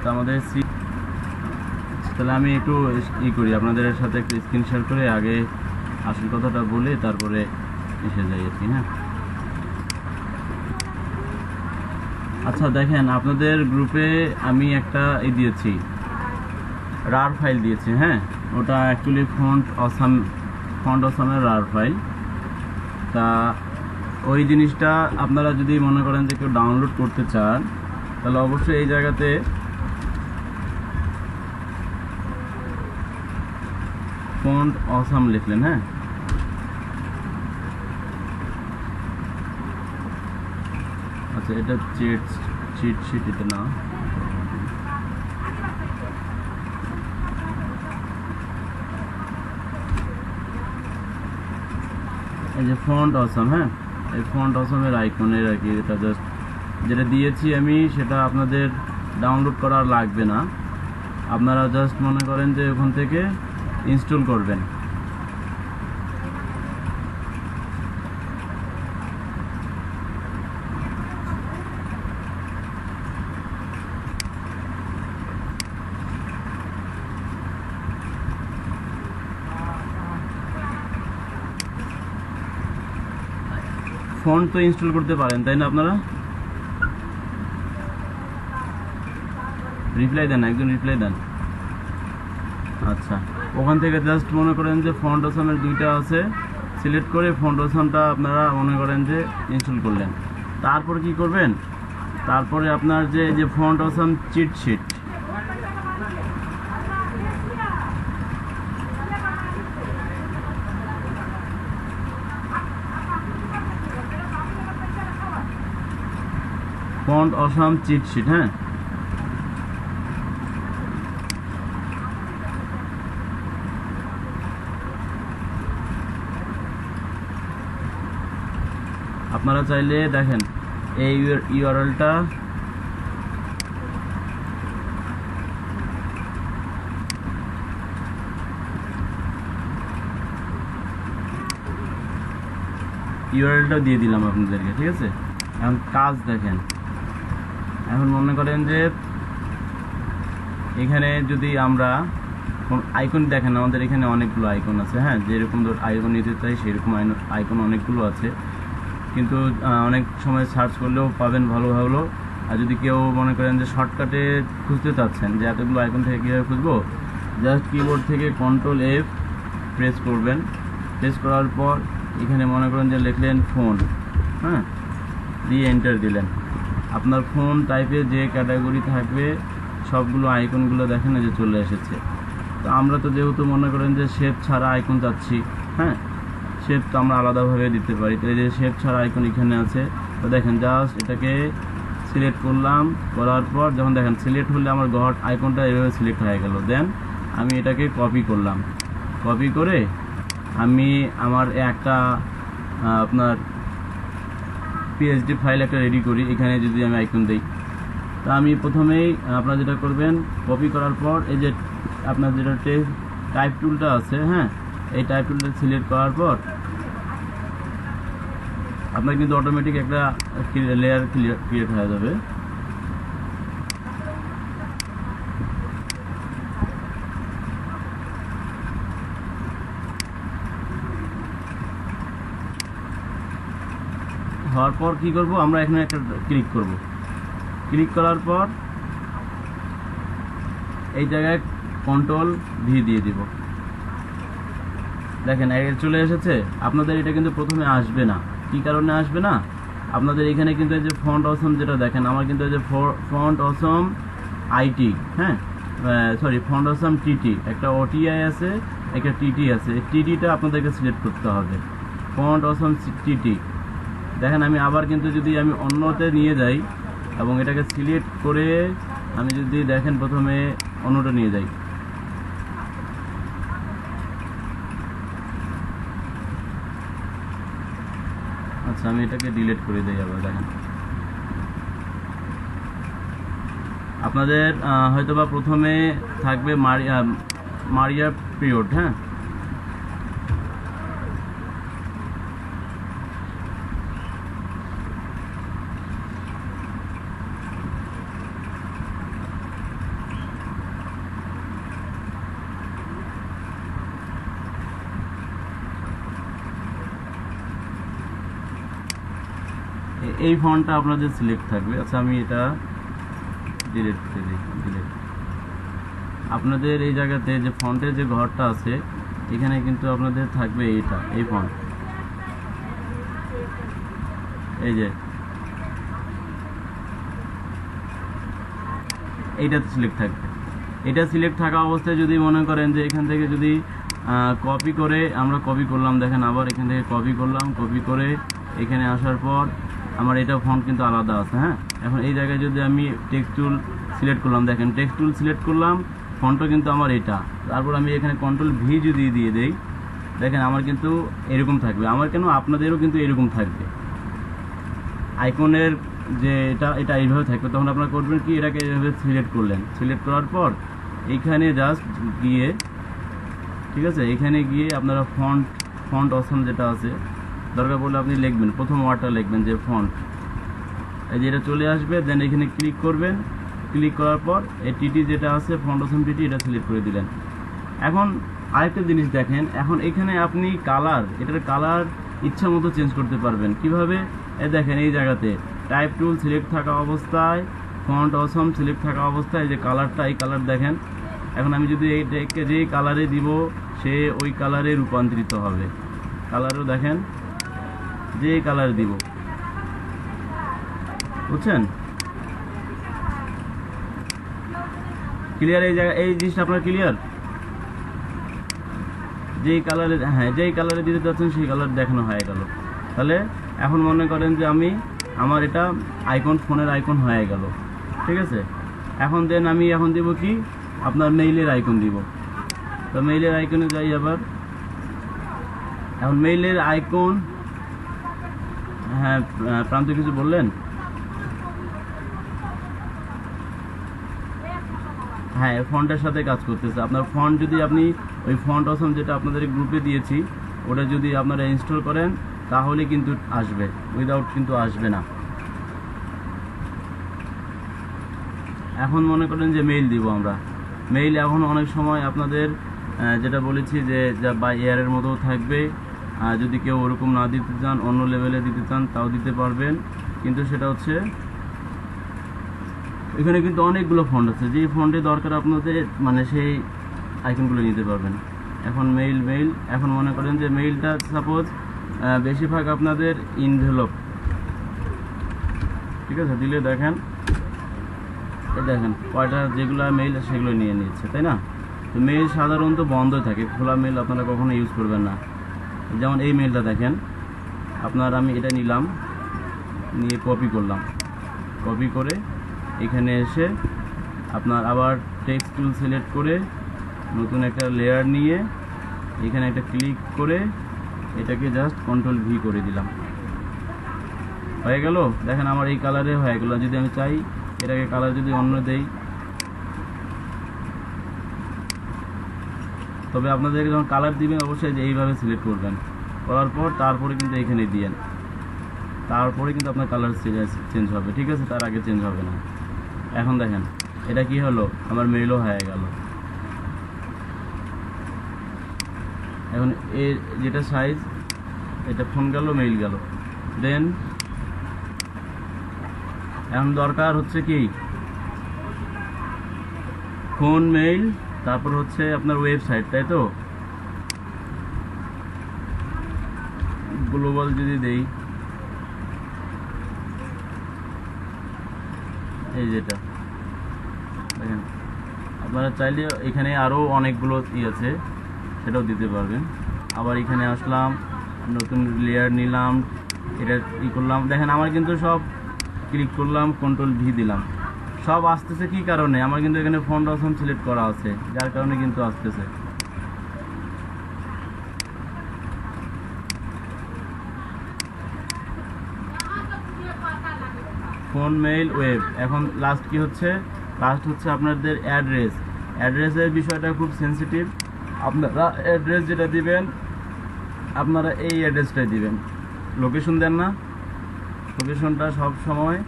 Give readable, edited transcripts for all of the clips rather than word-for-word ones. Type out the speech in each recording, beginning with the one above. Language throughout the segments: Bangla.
তো আমাদের তাহলে আমি একটু করি, আপনাদের সাথে একটু স্ক্রিন শেয়ার করে আগে আসল কথাটা বলে তারপরে এসে যাই আর কি। হ্যাঁ, আচ্ছা দেখেন, আপনাদের গ্রুপে আমি একটা দিয়েছি, রার ফাইল দিয়েছি। হ্যাঁ, ওটা অ্যাকচুয়ালি ফন্ট অসামের রার ফাইল। তা ওই জিনিসটা আপনারা যদি মনে করেন যে কেউ ডাউনলোড করতে চান, তাহলে অবশ্যই এই জায়গাতে ফন্ট অসাম লিখলেন। হ্যাঁ, আচ্ছা এটা চিট শিট, এটা না, এই যে ফন্ট অসাম। হ্যাঁ, এই ফন্ট অসামের আইকনের আর কি, এটা জাস্ট যেটা দিয়েছি আমি, সেটা আপনাদের ডাউনলোড করা লাগবে না। আপনারা জাস্ট মনে করেন যে ওখান থেকে ইনস্টল করবেন। ফন্ট তো ইনস্টল করতে পারেন, তাই না? আপনারা রিপ্লাই দেন, একজন রিপ্লাই দেন। আচ্ছা, ওখান থেকে জাস্ট মনে করেন যে ফন্ট অসামের দুইটা আছে, সিলেক্ট করে ফন্ট অসামটা আপনারা মনে করেন যে ইনস্টল করলেন। তারপরে কি করবেন, তারপরে আপনার যে font awesome cheat sheet, font awesome cheat sheet. হ্যাঁ, আপনারা চাইলে দেখেন এই ইউআরএলটা দিয়ে দিলাম আপনাদেরকে, ঠিক আছে? এখন কাজ দেখেন, এখন মনে করেন যে এখানে যদি আমরা আইকন দেখেন, আমাদের এখানে অনেকগুলো আইকন আছে। হ্যাঁ, যেরকম আইকন নিতে চাই সেরকম আইকন অনেকগুলো আছে, কিন্তু অনেক সময় সার্চ করলেও পাবেন ভালো ভালো। আর যদি কেউ মনে করেন যে শর্টকাটে খুঁজতে চাচ্ছেন যে এতগুলো আইকন থেকে কীভাবে খুঁজবো, জাস্ট কিবোর্ড থেকে Ctrl+F প্রেস করবেন। প্রেস করার পর এখানে মনে করেন যে লিখলেন ফোন, হ্যাঁ, দিয়ে এন্টার দিলেন। আপনার ফোন টাইপে যে ক্যাটাগরি থাকবে সবগুলো আইকনগুলো দেখেন যে চলে এসেছে। তো আমরা তো যেহেতু মনে করেন যে শেপ ছাড়া আইকন চাচ্ছি, হ্যাঁ, শেপ তো আমরা আলাদাভাবে দিতে পারি। তো এই যে শেপ ছাড়া আইকন এখানে আছে, তো দেখেন জাস্ট এটাকে সিলেক্ট করলাম, করার পর যখন দেখেন সিলেক্ট হলে আমার ঘর আইকনটা এভাবে সিলেক্ট হয়ে গেল। দেন আমি এটাকে কপি করলাম, কপি করে আমি আমার একটা আপনার পিএসডি ফাইল একটা রেডি করি। এখানে যদি আমি আইকন দিই, তা আমি প্রথমেই আপনারা যেটা করবেন, কপি করার পর এই যে আপনার যেটা টাইপ টুলটা আছে, হ্যাঁ, এই টাইপ টুলটা সিলেক্ট করার পর আপনার কিন্তু অটোমেটিক একটা লেয়ার ক্রিয়েট হয়ে যাবে। হওয়ার পর কি করব, আমরা এখানে একটা ক্লিক করব। ক্লিক করার পর এই জায়গায় Ctrl+V দিয়ে দিব। দেখেন চলে এসেছে। আপনাদের এটা কিন্তু প্রথমে আসবে না। কি কারণে আসবে না, আপনাদের এখানে কিন্তু এই যে ফন্ট অসম যেটা দেখেন, আমার কিন্তু এই যে ফন্ট অসম আইটি, হ্যাঁ, সরি ফন্ট অসম টিটি, একটা ওটিআই আছে, একটা টিটি আছে। টিটিটা আপনাদেরকে সিলেক্ট করতে হবে, ফন্ট অসম টিটি। দেখেন আমি আবার কিন্তু যদি আমি অন্যতে নিয়ে যাই এবং এটাকে সিলেক্ট করে আমি যদি দেখেন প্রথমে অন্যটা নিয়ে যাই, আচ্ছা আমি এটাকে ডিলিট করে দিই। আবার দেখেন আপনাদের হয়তোবা প্রথমে থাকবে মারিয়া পিরিয়ড, হ্যাঁ, এই ফন্টটা আপনাদের সিলেক্ট থাকবে। আচ্ছা আমি এটা ডিলিট করে দিই, ডিলিট। আপনাদের এই জায়গাতে যে ফন্টের যে ঘরটা আছে এখানে কিন্তু আপনাদের থাকবে এইটা, এই ফন্ট, এই যে এইটা সিলেক্ট থাকবে। এটা সিলেক্ট থাকা অবস্থায় যদি মনে করেন যে এখান থেকে যদি কপি করে, আমরা কপি করলাম, দেখেন আবার এখান থেকে কপি করলাম, কপি করে এখানে আসার পর আমার এটা ফন্ট কিন্তু আলাদা আছে। হ্যাঁ, এখন এই জায়গায় যদি আমি টেক্সট টুল সিলেক্ট করলাম, দেখেন টেক্সট টুল সিলেক্ট করলাম, ফন্টও কিন্তু আমার এটা। তারপর আমি এখানে কন্ট্রোল ভি যদি দিয়ে দেই, দেখেন আমার কিন্তু এরকম থাকবে। আমার কেন, আপনাদেরও কিন্তু এরকম থাকবে। আইকনের যে এটা এইভাবে থাকবে। তখন আপনারা করবেন কি, এটাকে এইভাবে সিলেক্ট করলেন, সিলেক্ট করার পর এইখানে জাস্ট গিয়ে, ঠিক আছে, এখানে গিয়ে আপনারা ফন্ট অপশন যেটা আছে, দরকার পড়লে আপনি লিখবেন, প্রথম ওয়ার্ডটা লিখবেন যে ফন্ট, এই যে এটা চলে আসবে। দেন এখানে ক্লিক করবেন, ক্লিক করার পর এই টিটি যেটা আছে, ফন্ট অপশন টিটি, এটা সিলেক্ট করে দিলেন। এখন আরেকটা জিনিস দেখেন, এখন এখানে আপনি কালার, এটার কালার ইচ্ছা মতো চেঞ্জ করতে পারবেন। কিভাবে? দেখেন এই জায়গাতে টাইপ টুল সিলেক্ট থাকা অবস্থায়, ফন্ট অপশন সিলেক্ট থাকা অবস্থায় যে কালারটা, এই কালার দেখেন। এখন আমি যদি এইটাকে যে কালারে দিব, সে ওই কালারে রূপান্তরিত হবে। কালারও দেখেন যে কালার দিব, বুঝছেন? ক্লিয়ার? এই জায়গা, এই জিনিসটা আপনার ক্লিয়ার? যেই কালারে, হ্যাঁ, যেই কালারে দিতে চাচ্ছেন সেই কালার দেখানো হয়ে গেল। তাহলে এখন মনে করেন যে আমার এটা আইকন, ফোনের আইকন হয়ে গেল, ঠিক আছে। এখন দেন আমি এখন দিব কি, আপনার মেইলের আইকন দিব। তো মেইলের আইকনে যাই আবার। এখন মেইলের আইকন, হ্যাঁ প্রান্ত কিছু বললেন? হ্যাঁ, ফন্টের সাথে কাজ করতেছে। আপনার ফন্ট যদি আপনি ওই ফন্ট অপশন যেটা আপনাদের গ্রুপে দিয়েছি, ওটা যদি আপনারা ইনস্টল করেন তাহলে কিন্তু আসবে, উইদাউট কিন্তু আসবে না। এখন মনে করেন যে মেইল দিব আমরা। মেইল এখন অনেক সময় আপনাদের যেটা বলেছি যে যা বাই এয়ারের মতো থাকবে। যদি কেউ ওরকম না দিতে চান, অন্য লেভেলে দিতে চান, তাও দিতে পারবেন। কিন্তু সেটা হচ্ছে, এখানে কিন্তু অনেকগুলো ফন্ট আছে, যে ফন্টে দরকার আপনাদের, মানে সেই আইকনগুলো নিতে পারবেন। এখন মেইল, এখন মনে করেন যে মেইলটা সাপোজ বেশিরভাগ আপনাদের ইনভেলপ, ঠিক আছে, দিলে দেখেন, এই দেখেন কয়টা যেগুলো মেইল সেগুলো নিয়ে নিচ্ছে, তাই না? তো মেইল সাধারণত বন্ধ থাকে, খোলা মেইল আপনারা কখনো ইউজ করবেন না। যেমন এই মেইলটা দেখেন আপনার, আমি এটা নিলাম, নিয়ে কপি করলাম, কপি করে এখানে এসে আপনার আবার টেক্সট টুল সিলেক্ট করে নতুন একটা লেয়ার নিয়ে এখানে একটা ক্লিক করে এটাকে জাস্ট কন্ট্রোল ভি করে দিলাম, হয়ে গেল। দেখেন আমার এই কালারে হয়ে গেল। যদি আমি চাই এটাকে কালার যদি অন্য দেই, তবে আপনাদেরকে যখন কালার দিবেন অবশ্যই যে এইভাবে সিলেক্ট করবেন, করার পর তারপরে কিন্তু এখানে দিয়েন, তারপরে কিন্তু আপনার কালার চেঞ্জ হবে, ঠিক আছে? তার আগে চেঞ্জ হবে না। এখন দেখেন এটা কি হলো, আমার মেইলও হয়ে গেল। এখন এর যেটা সাইজ, এটা ফোন গেল, মেইল গেল। দেন এখন দরকার হচ্ছে কি, ফোন, মেইল, তারপর হচ্ছে আপনার ওয়েবসাইট, তাই তো? গ্লোবাল যদি দেই, এই যেটা দেখেন, আপনারা চাইলে এখানে আরও অনেকগুলো আছে, সেটাও দিতে পারবেন। আবার এখানে আসলাম, নতুন লেয়ার নিলাম, এটা করলাম। দেখেন আমার কিন্তু সব ক্লিক করলাম, কন্ট্রোল ভি দিলাম, সব আসতেছে। কি কারণে? আমার কিন্তু এখানে ফন্ট অপশন সিলেক্ট করা আছে, যার কারণে কিন্তু আসতেছে। Phone, mail, web. এখন লাস্ট কি হচ্ছে? লাস্ট হচ্ছে আপনাদের অ্যাড্রেসের বিষয়টা খুব সেন্সিটিভ। আপনারা অ্যাড্রেস যেটা দিবেন, আপনারা এই অ্যাড্রেসটাই দিবেন। লোকেশন দেন না, লোকেশনটা সব সময়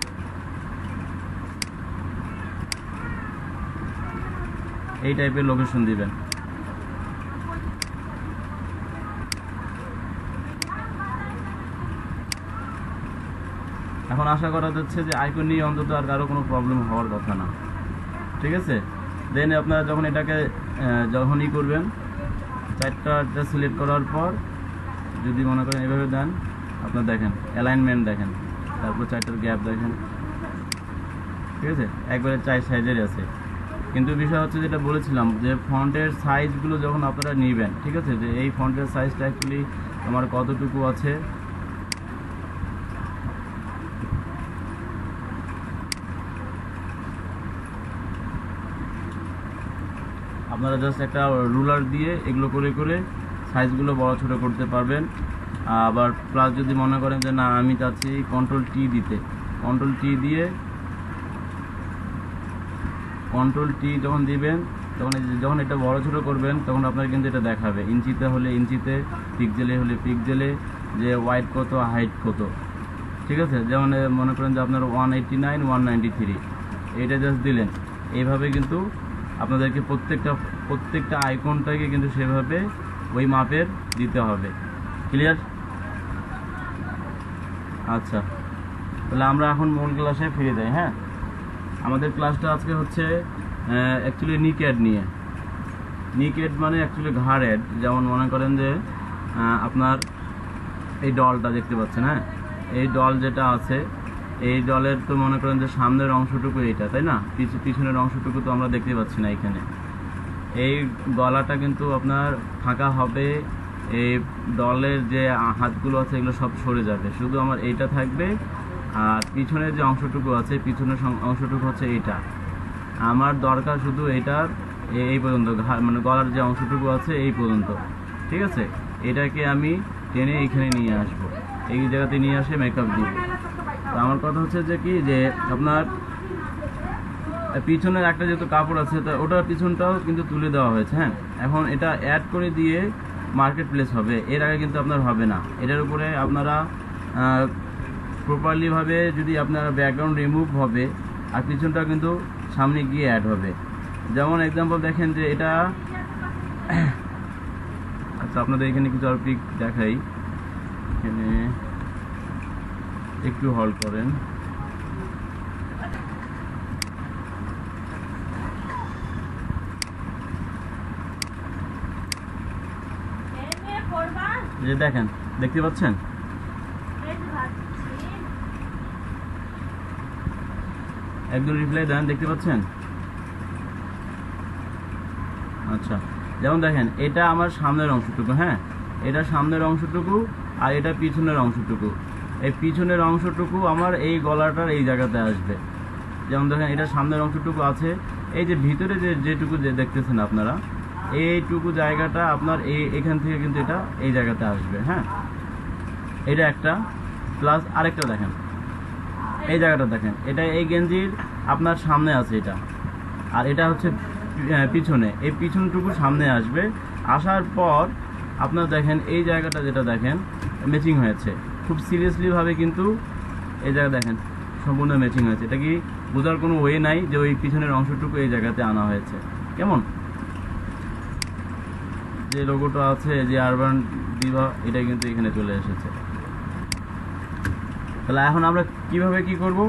এই টাইপের লোকেশন দিবেন। এখন এখন আশা করা যাচ্ছে যে আইকন নিয়ে অন্তত আর কারো কোনো প্রবলেম হওয়ার কথা না। ঠিক আছে, দেন আপনারা যখন এটাকে যখনই করবেন, চারটা সিলেক্ট করার পর যদি মনে করেন এভাবে দেন, আপনার দেখেন অ্যালাইনমেন্ট দেখেন, তারপর চারটার গ্যাপ দেখেন। ঠিক আছে, একবারে 4 সাইজের আছে। কিন্তু বিষয় হচ্ছে যেটা বলেছিলাম যে ফন্টের সাইজগুলো যখন আপনারা নেবেন, ঠিক আছে, যে এই ফন্টের সাইজটা অ্যাকচুয়ালি আমার কতটুকু আছে, আপনারা জাস্ট একটা রুলার দিয়ে এগুলো করে করে সাইজগুলো বড় ছোটো করতে পারবেন। আবার প্লাস যদি মনে করেন যে না আমি চাচ্ছি কন্ট্রোল টি দিতে, কন্ট্রোল টি দিয়ে কন্ট্রোল টি যখন দিবেন তখন যখন এটা বড় ছোটো করবেন তখন আপনার কিন্তু এটা দেখাবে ইঞ্চিতে হলে ইঞ্চিতে, পিক্সেলে হলে পিক্সেলে, যে ওয়াইড কত হাইট কত। ঠিক আছে, যেমন মনে করেন যে আপনার 189 193 এইটা জাস্ট দিলেন, এইভাবে কিন্তু আপনাদেরকে প্রত্যেকটা আইকনটাকে কিন্তু সেভাবে ওই মাপের দিতে হবে। ক্লিয়ার? আচ্ছা, তাহলে আমরা এখন মূল ক্লাসে ফিরে যাই। হ্যাঁ, আমাদের ক্লাসটা আজকে হচ্ছে অ্যাকচুয়ালি নিক অ্যাড নিয়ে। নিক অ্যাড মানে অ্যাকচুয়ালি ঘাড় অ্যাড। যেমন মনে করেন যে আপনার এই ডলটা দেখতে পাচ্ছেন, হ্যাঁ, এই ডল যেটা আছে, এই ডলের তো মনে করেন যে সামনের অংশটুকু এইটা, তাই না? পিছনের অংশটুকু তো আমরা দেখতে পাচ্ছি না এখানে। এই গলাটা কিন্তু আপনার ফাঁকা হবে, এই ডলের যে হাতগুলো আছে এগুলো সব সরে যাবে, শুধু আমার এইটা থাকবে। আর পিছনের যে অংশটুকু আছে, পিছনের অংশটুকু হচ্ছে এইটা। আমার দরকার শুধু এইটার এই পর্যন্ত, মানে গলার যে অংশটুকু আছে এই পর্যন্ত। ঠিক আছে, এটাকে আমি টেনে এইখানে নিয়ে আসবো, এই জায়গাতে নিয়ে আসে মেকআপ দিব। তো আমার কথা হচ্ছে যে কি, যে আপনার পিছনের একটা যেহেতু কাপড় আছে, তো ওটার পিছনটাও কিন্তু তুলে দেওয়া হয়েছে। হ্যাঁ, এখন এটা অ্যাড করে দিয়ে মার্কেট প্লেস হবে, এর আগে কিন্তু আপনার হবে না। এটার উপরে আপনারা প্রপারলিভাবে যদি আপনার ব্যাকগ্রাউন্ড রিমুভ হবে, আর পিছনটা কিন্তু সামনে গিয়ে অ্যাড হবে। যেমন এক্সাম্পল দেখেন যে এটা আচ্ছা, আপনাদের এখানে কিছু আর পিক দেখাই, এখানে একটু হোল্ড করেন। যে দেখেন, দেখতে পাচ্ছেন একদম রিপ্লাই দেন, দেখতে পাচ্ছেন? আচ্ছা, যেমন দেখেন এটা আমার সামনের অংশটুকু, হ্যাঁ, এটা সামনের অংশটুকু, আর এটা পিছনের অংশটুকু। এই পিছনের অংশটুকু আমার এই গলাটার এই জায়গাতে আসবে। যেমন দেখেন এটা সামনের অংশটুকু আছে, এই যে ভিতরে যেটুকু যে দেখতেছেন আপনারা, এইটুকু জায়গাটা আপনার এখান থেকে কিন্তু এটা এই জায়গাতে আসবে। হ্যাঁ, এটা একটা, প্লাস আরেকটা দেখেন, এই জায়গাটা দেখেন, এটা এই গেঞ্জির আপনার সামনে আছে এটা, আর এটা হচ্ছে পিছনে, এই পিছনটুকু সামনে আসবে। আসার পর আপনার দেখেন এই জায়গাটা যেটা দেখেন ম্যাচিং হয়েছে খুব সিরিয়াসলিভাবে, কিন্তু এই জায়গা দেখেন সম্পূর্ণ ম্যাচিং হয়েছে। এটা কি বোঝার কোনো ওয়ে নাই যে ওই পিছনের অংশটুকু এই জায়গাতে আনা হয়েছে? কেমন? যে লোগোটা আছে, যে আরবান দিভা, এটা কিন্তু এখানে চলে এসেছে। তাহলে এখন আমরা কিভাবে কি করব?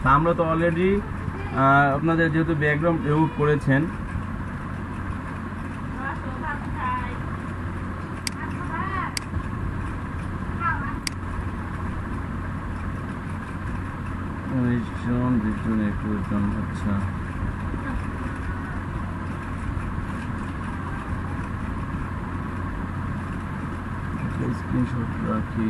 তা আমরা তো অলরেডি আপনাদের যেহেতু ব্যাকগ্রাউন্ড রিমুভ করেছেন, আচ্ছা, স্ক্রিনশট রাখি।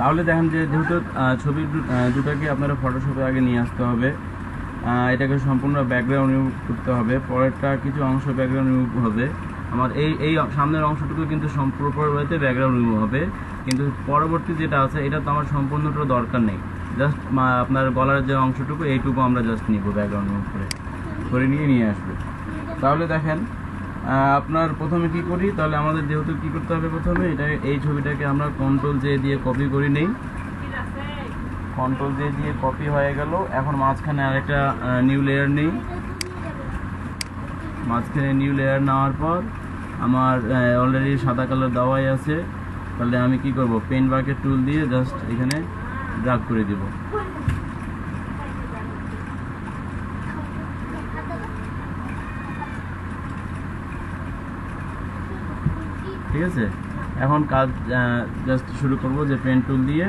তাহলে দেখেন যে যেহেতু ছবির দুটাকে আপনারা ফটোশপে আগে নিয়ে আসতে হবে, এটাকে সম্পূর্ণ ব্যাকগ্রাউন্ড রিমুভ করতে হবে, পরেরটা কিছু অংশ ব্যাকগ্রাউন্ড রিমুভ হবে, আমার এই সামনের অংশটুকু কিন্তু সম্পূর্ণভাবে ব্যাকগ্রাউন্ড রিমুভ হবে, কিন্তু পরবর্তী যেটা আছে এটা তো আমার সম্পূর্ণটা দরকার নেই। জাস্ট আপনার গলার যে অংশটুকু এইটুকু আমরা জাস্ট নিব ব্যাকগ্রাউন্ড রিমুভ করে নিয়ে আসবে। তাহলে দেখেন আপনার প্রথমে কি করি, তাহলে আমাদের যেহেতু কি করতে হবে, প্রথমে এই ছবিটাকে আমরা Ctrl+J দিয়ে কপি করে নেই। Ctrl+J দিয়ে কপি হয়ে গেল। এখন মাঝখানে আরেকটা নিউ লেয়ার নেই। মাঝখানে নিউ লেয়ার নেওয়ার পর আমার অলরেডি সাদা কালার দেওয়াই আছে, তাহলে আমি কি করব, পেন বাকেট টুল দিয়ে জাস্ট এখানে ড্র্যাগ করে দেব। ঠিক আছে, এখন কাজ জাস্ট শুরু করব যে পেন টুল দিয়ে।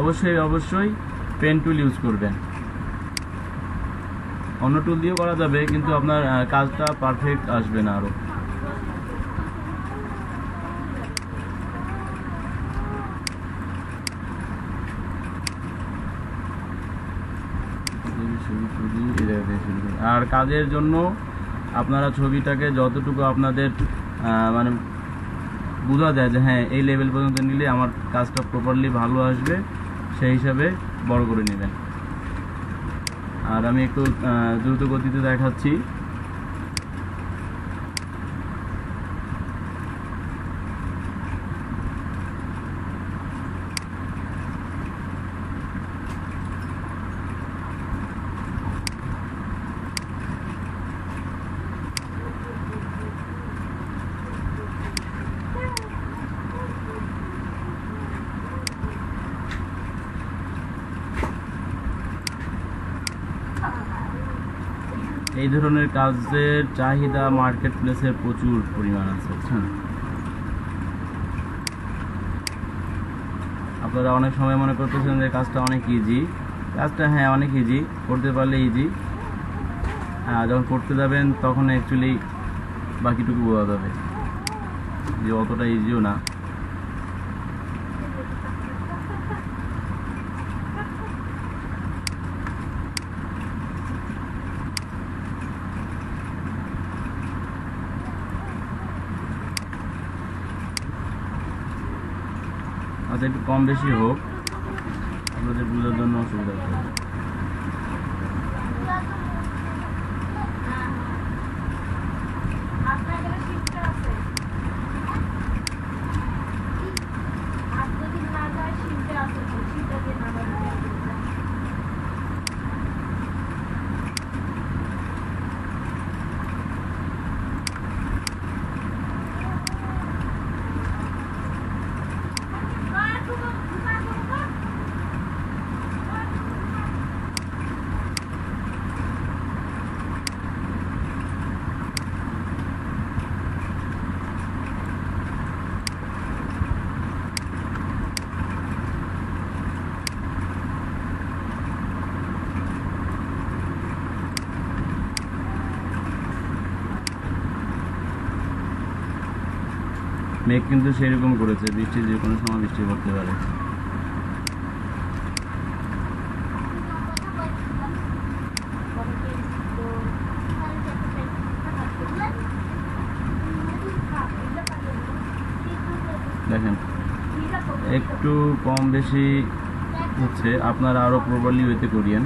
অবশ্যই পেন টুল ইউজ করবেন, অন্য টুল দিয়েও করা যাবে, কিন্তু আপনার কাজটা পারফেক্ট আসবে না আরও। আর কাজের জন্য আপনারা ছবিটাকে যতটুকু আপনাদের মানে বোঝা যায় যে হ্যাঁ এই লেভেল পর্যন্ত নিলে আমার কাজটা প্রপারলি ভালো আসবে, সেই হিসাবে বড় করে নেবেন। আর আমি একটু দ্রুত গতিতে দেখাচ্ছি। এই ধরনের কাজের চাহিদা মার্কেট প্লেসে প্রচুর পরিমাণ আছে। আপনারা অনেক সময় মনে করতেছেন যে কাজটা অনেক ইজি। কাজটা হ্যাঁ অনেক ইজি, করতে পারলে ইজি, যখন করতে যাবেন তখন অ্যাকচুয়ালি বাকিটুকু বোঝা যাবে যে অতটা ইজিও না। আচ্ছা, একটু কম বেশি হোক, আপনাদের বোঝার জন্য অসুবিধা হবে। মেঘ কিন্তু সেরকম করেছে, বৃষ্টি যে কোনো সময় বৃষ্টি পড়তে পারে। দেখেন একটু কম বেশি হচ্ছে, আপনারা আরও প্রপারলি ওয়েতে করিয়েন।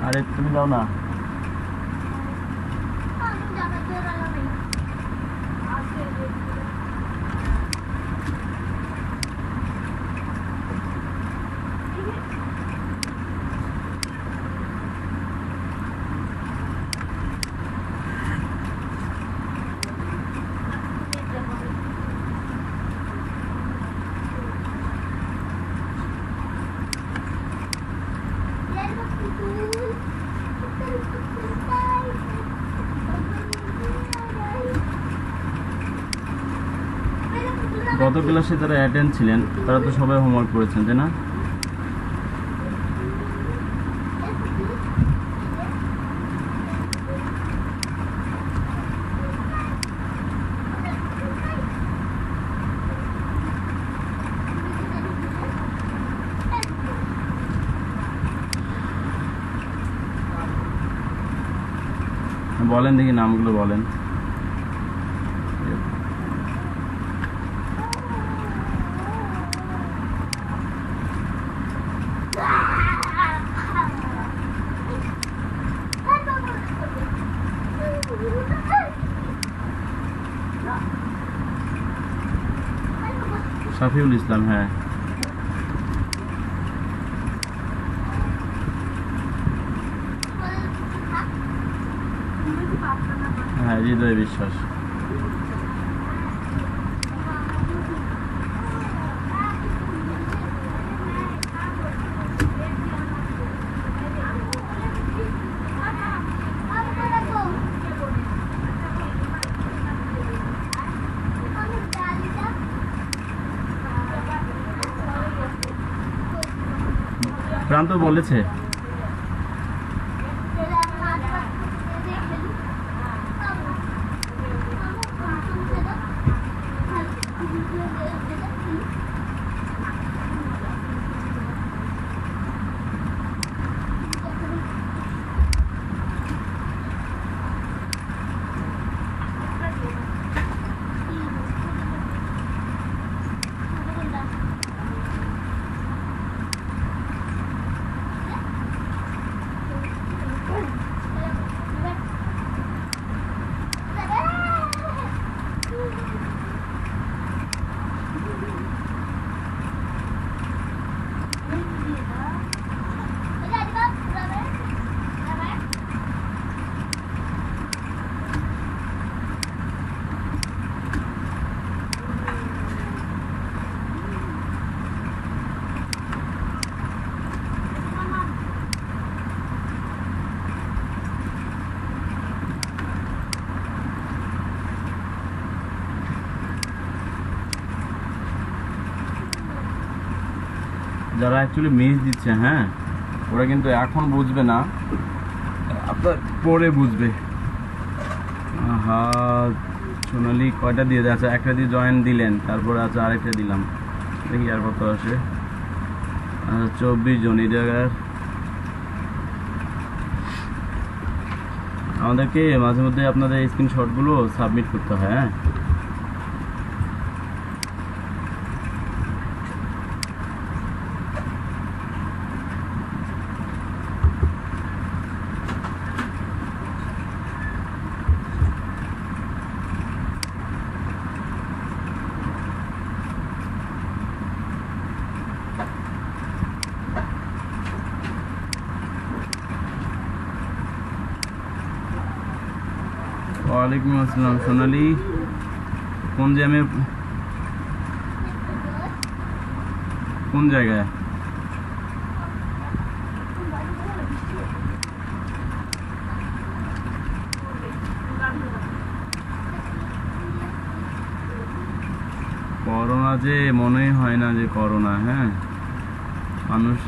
আরে তুমি যাও না। গত ক্লাসে যারা অ্যাটেন্ড ছিলেন তারা তো সবাই হোমওয়ার্ক করেছেন, তাই না? বলেন দেখি নামগুলো বলেন। শাফিউল ইসলাম, হ্যাঁ। হ্যাঁ, হৃদয় বিশ্বাস। প্রান্ত বলেছে যারা অ্যাকচুয়ালি মিস দিচ্ছে, হ্যাঁ, ওরা কিন্তু এখন বুঝবে না, আপনার পরে বুঝবে। হ্যাঁ, সোনালি কয়টা দিয়ে দেয়? আচ্ছা, একটা দিয়ে জয়েন দিলেন, তারপরে আচ্ছা আরেকটা দিলাম, দেখি আর কত আসে। 24 জন। এই জায়গায় আমাদেরকে মাঝে মধ্যে আপনাদের স্ক্রিনশটগুলো সাবমিট করতে হয়। হ্যাঁ, ওয়ালাইকুম আসসালাম সোনালি। কোন জ্যামে, কোন জায়গায়? করোনা যে মনেই হয় না যে করোনা। হ্যাঁ, মানুষ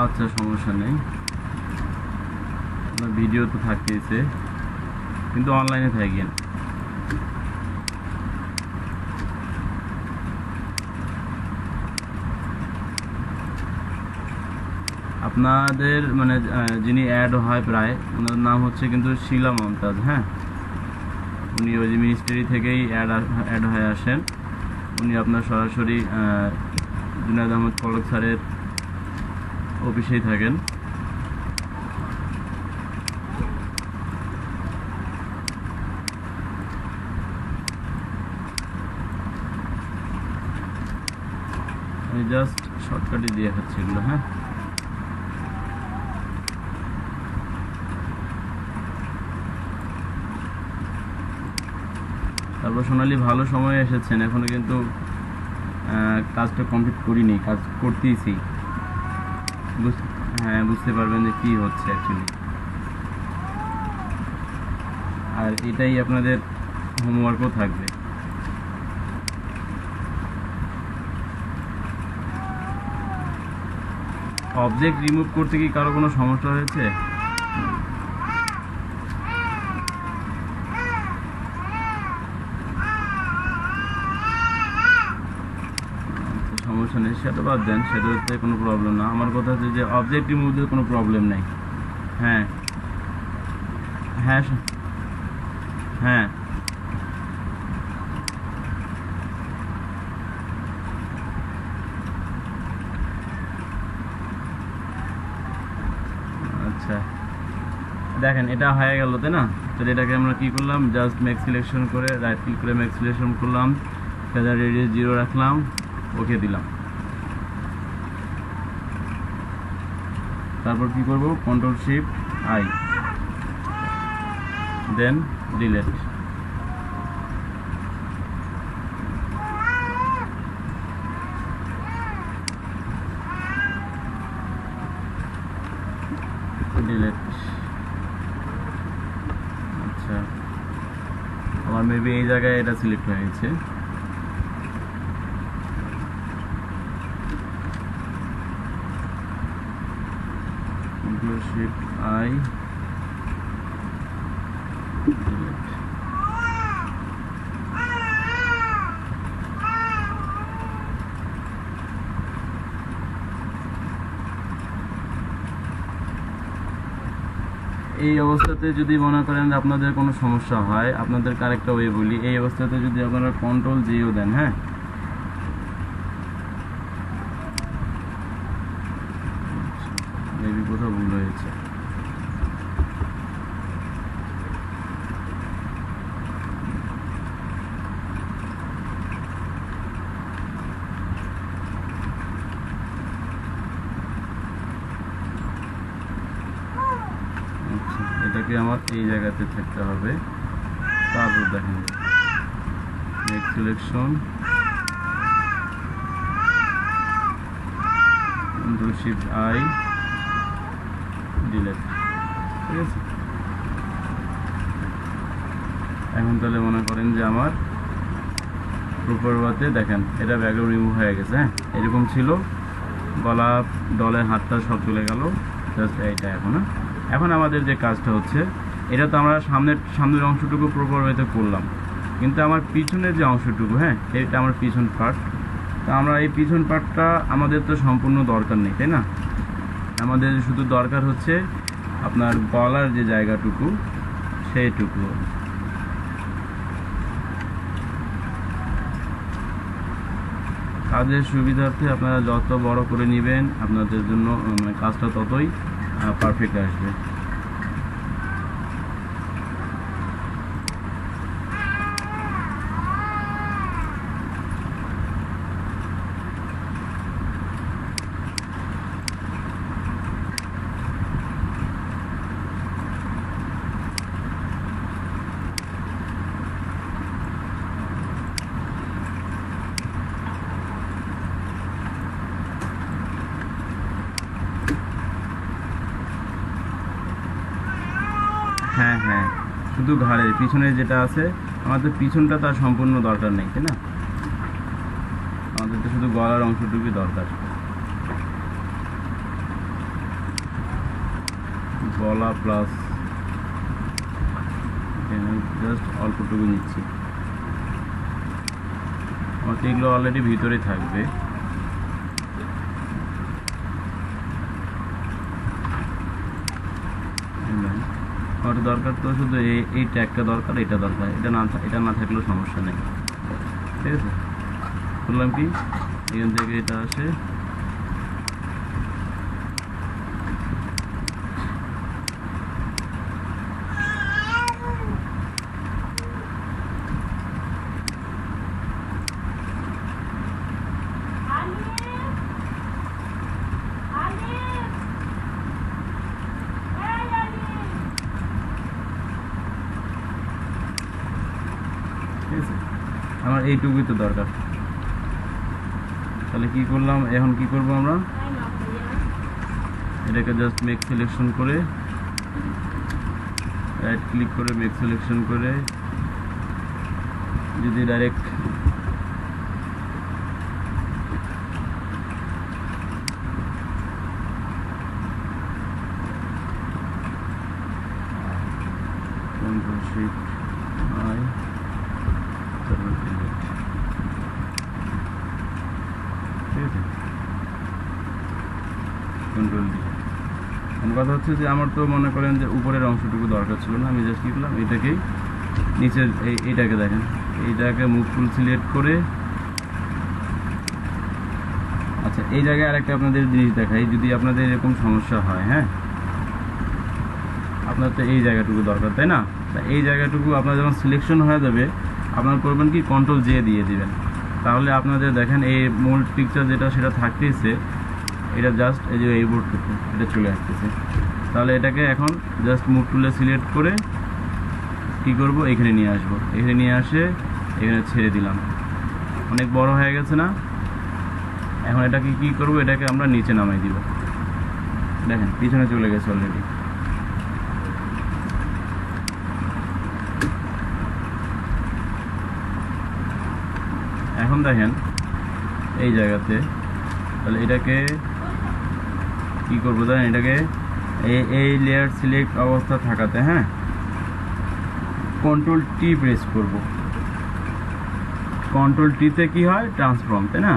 আচ্ছা, সমস্যা নেই, ভিডিও তো থাকতেছে, কিন্তু অনলাইনে থাকেন। আপনাদের মানে যিনি অ্যাড হয় প্রায়, ওনার নাম হচ্ছে কিন্তু শিলা মমতাজ। হ্যাঁ, উনি ওই যে মিনিস্ট্রি থেকেই অ্যাড হয়ে আসেন। উনি আপনার সরাসরি জুনায়েদ আহমদ পলক স্যারের অফিসেই থাকেন। আমি জাস্ট শর্টকাটে দিয়ে খাচ্ছি এগুলো। হ্যাঁ, তারপর সোনালি ভালো সময় এসেছেন, এখনো কিন্তু কাজটা কমপ্লিট করিনি, কাজ করতেইছি। হ্যাঁ, বুঝতে পারবেন যে কী হচ্ছে অ্যাকচুয়ালি। আর এটাই আপনাদের হোমওয়ার্কও থাকবে। অবজেক্ট রিমুভ করতে কি কারো কোনো সমস্যা হয়েছে? সমস্যা নেই, সেটা বাদ দেন, সেটাতে কোনো প্রবলেম না। আমার কথা হচ্ছে যে অবজেক্ট রিমুভ দিতে কোনো প্রবলেম নেই। হ্যাঁ হ্যাঁ হ্যাঁ আচ্ছা, দেখেন এটা হয়ে গেল তাই না? তাহলে এটাকে আমরা কি করলাম, জাস্ট ম্যাক্স সিলেকশন করে রাইট ক্লিক করে ম্যাক্স সিলেকশন করলাম, ফেজার রেডিয়াস 0 রাখলাম, ওকে দিলাম। তারপর কি করব, control shift I, then delete. Delete. আচ্ছা, আমার মেবি এই জায়গায় এটা সিলেক্ট হয়ে গেছে। Control shift I, delete. এই অবস্থাতে যদি মনে করেন আপনাদের কোনো সমস্যা হয়, আপনাদেরকে আরেকটা ওয়ে বলি, এই অবস্থাতে যদি আপনারা কন্ট্রোল জিও দেন, হ্যাঁ, মেবি কোথাও ভুল হয়েছে। আচ্ছা, এটাকে আমার এই জায়গাতে থাকতে হবে। তারপর দেখেন next selection, control shift I, delete. ঠিক আছে, এখন তাহলে মনে করেন যে আমার প্রপার ওয়াতে দেখেন এটা ব্যাকগ্রাউন্ড রিমুভ হয়ে গেছে। হ্যাঁ, এরকম ছিল, গলা ডলের হাতটা সব চলে গেল, জাস্ট এইটা। এখন আমাদের যে কাজটা হচ্ছে, এটা তো আমরা সামনের অংশটুকু প্রপার ওয়েতে করলাম, কিন্তু আমার পিছনের যে অংশটুকু, হ্যাঁ, এটা আমার পিছন পার্ট। তো আমরা এই পিছন পার্টটা আমাদের তো সম্পূর্ণ দরকার নেই, তাই না? আমাদের শুধু দরকার হচ্ছে আপনার গলার যে জায়গাটুকু, সেইটুকু। কাজের সুবিধার্থে আপনারা যত বড় করে নেবেন আপনাদের জন্য কাজটা ততই পারফেক্ট আসবে। হ্যাঁ হ্যাঁ, শুধু ঘাড়ের পিছনে যেটা আছে, আমাদের পিছনটা তার সম্পূর্ণ দরকার নেই, তাই না? আমাদের তো শুধু গলার অংশটুকুই দরকার। গলা প্লাস জাস্ট অল্পটুকু নিচ্ছি, আমাকে এগুলো অলরেডি ভিতরে থাকবে। আমার দরকার তো শুধু এই ট্যাগটা দরকার, এটা দরকার, এটা না থাকলেও সমস্যা নেই। ঠিক আছে, বললাম কি এখান থেকে এটা আসে, আমার এইটুকুই তো দরকার। তাহলে কি করলাম, এখন কি করব আমরা, এটাকে জাস্ট মেক সিলেকশন করে রাইট ক্লিক করে মেক সিলেকশন করে যদি ডাইরেক্ট কন্ট্রোল শিফট আই, তারপর ডিলিট। ঠিক আছে, কন্ট্রোল ডি। কথা হচ্ছে যে আমার তো মনে করেন যে উপরের অংশটুকু দরকার ছিল না, আমি জাস্ট কী করলাম এটাকেই নিচের এইটাকে দেখেন, এইটাকে মুভ টুল সিলেক্ট করে, আচ্ছা এই জায়গায় আরেকটা আপনাদের জিনিস দেখাই, যদি আপনাদের এরকম সমস্যা হয়, হ্যাঁ আপনার তো এই জায়গাটুকু দরকার তাই না, তা এই জায়গাটুকু আপনার যখন সিলেকশন হয়ে যাবে আপনার করবেন কি কন্ট্রোল জে দিয়ে দিবেন, তাহলে আপনাদের দেখেন এই মূল পিকচার যেটা সেটা থাকতেছে, এটা জাস্ট এই যে এই বোর্ডটুকু এটা চলে আসতেছে। তাহলে এটাকে এখন জাস্ট মুভ টুলে সিলেক্ট করে কী করবো, এখানে নিয়ে আসবো, এখানে নিয়ে আসে এখানে ছেড়ে দিলাম, অনেক বড় হয়ে গেছে না। এখন এটাকে কী করবো, এটাকে আমরা নিচে নামাই দিব, দেখেন পিছনে চলে গেছে অলরেডি। এখন দেখেন এই জায়গাতে, তাহলে এটাকে কী করবো দেখেন, এটাকে এই লেয়ার সিলেক্ট অবস্থা থাকাতে, হ্যাঁ কন্ট্রোল টি প্রেস করব, কন্ট্রোল টিতে কি হয় ট্রান্সফর্ম, তাই না,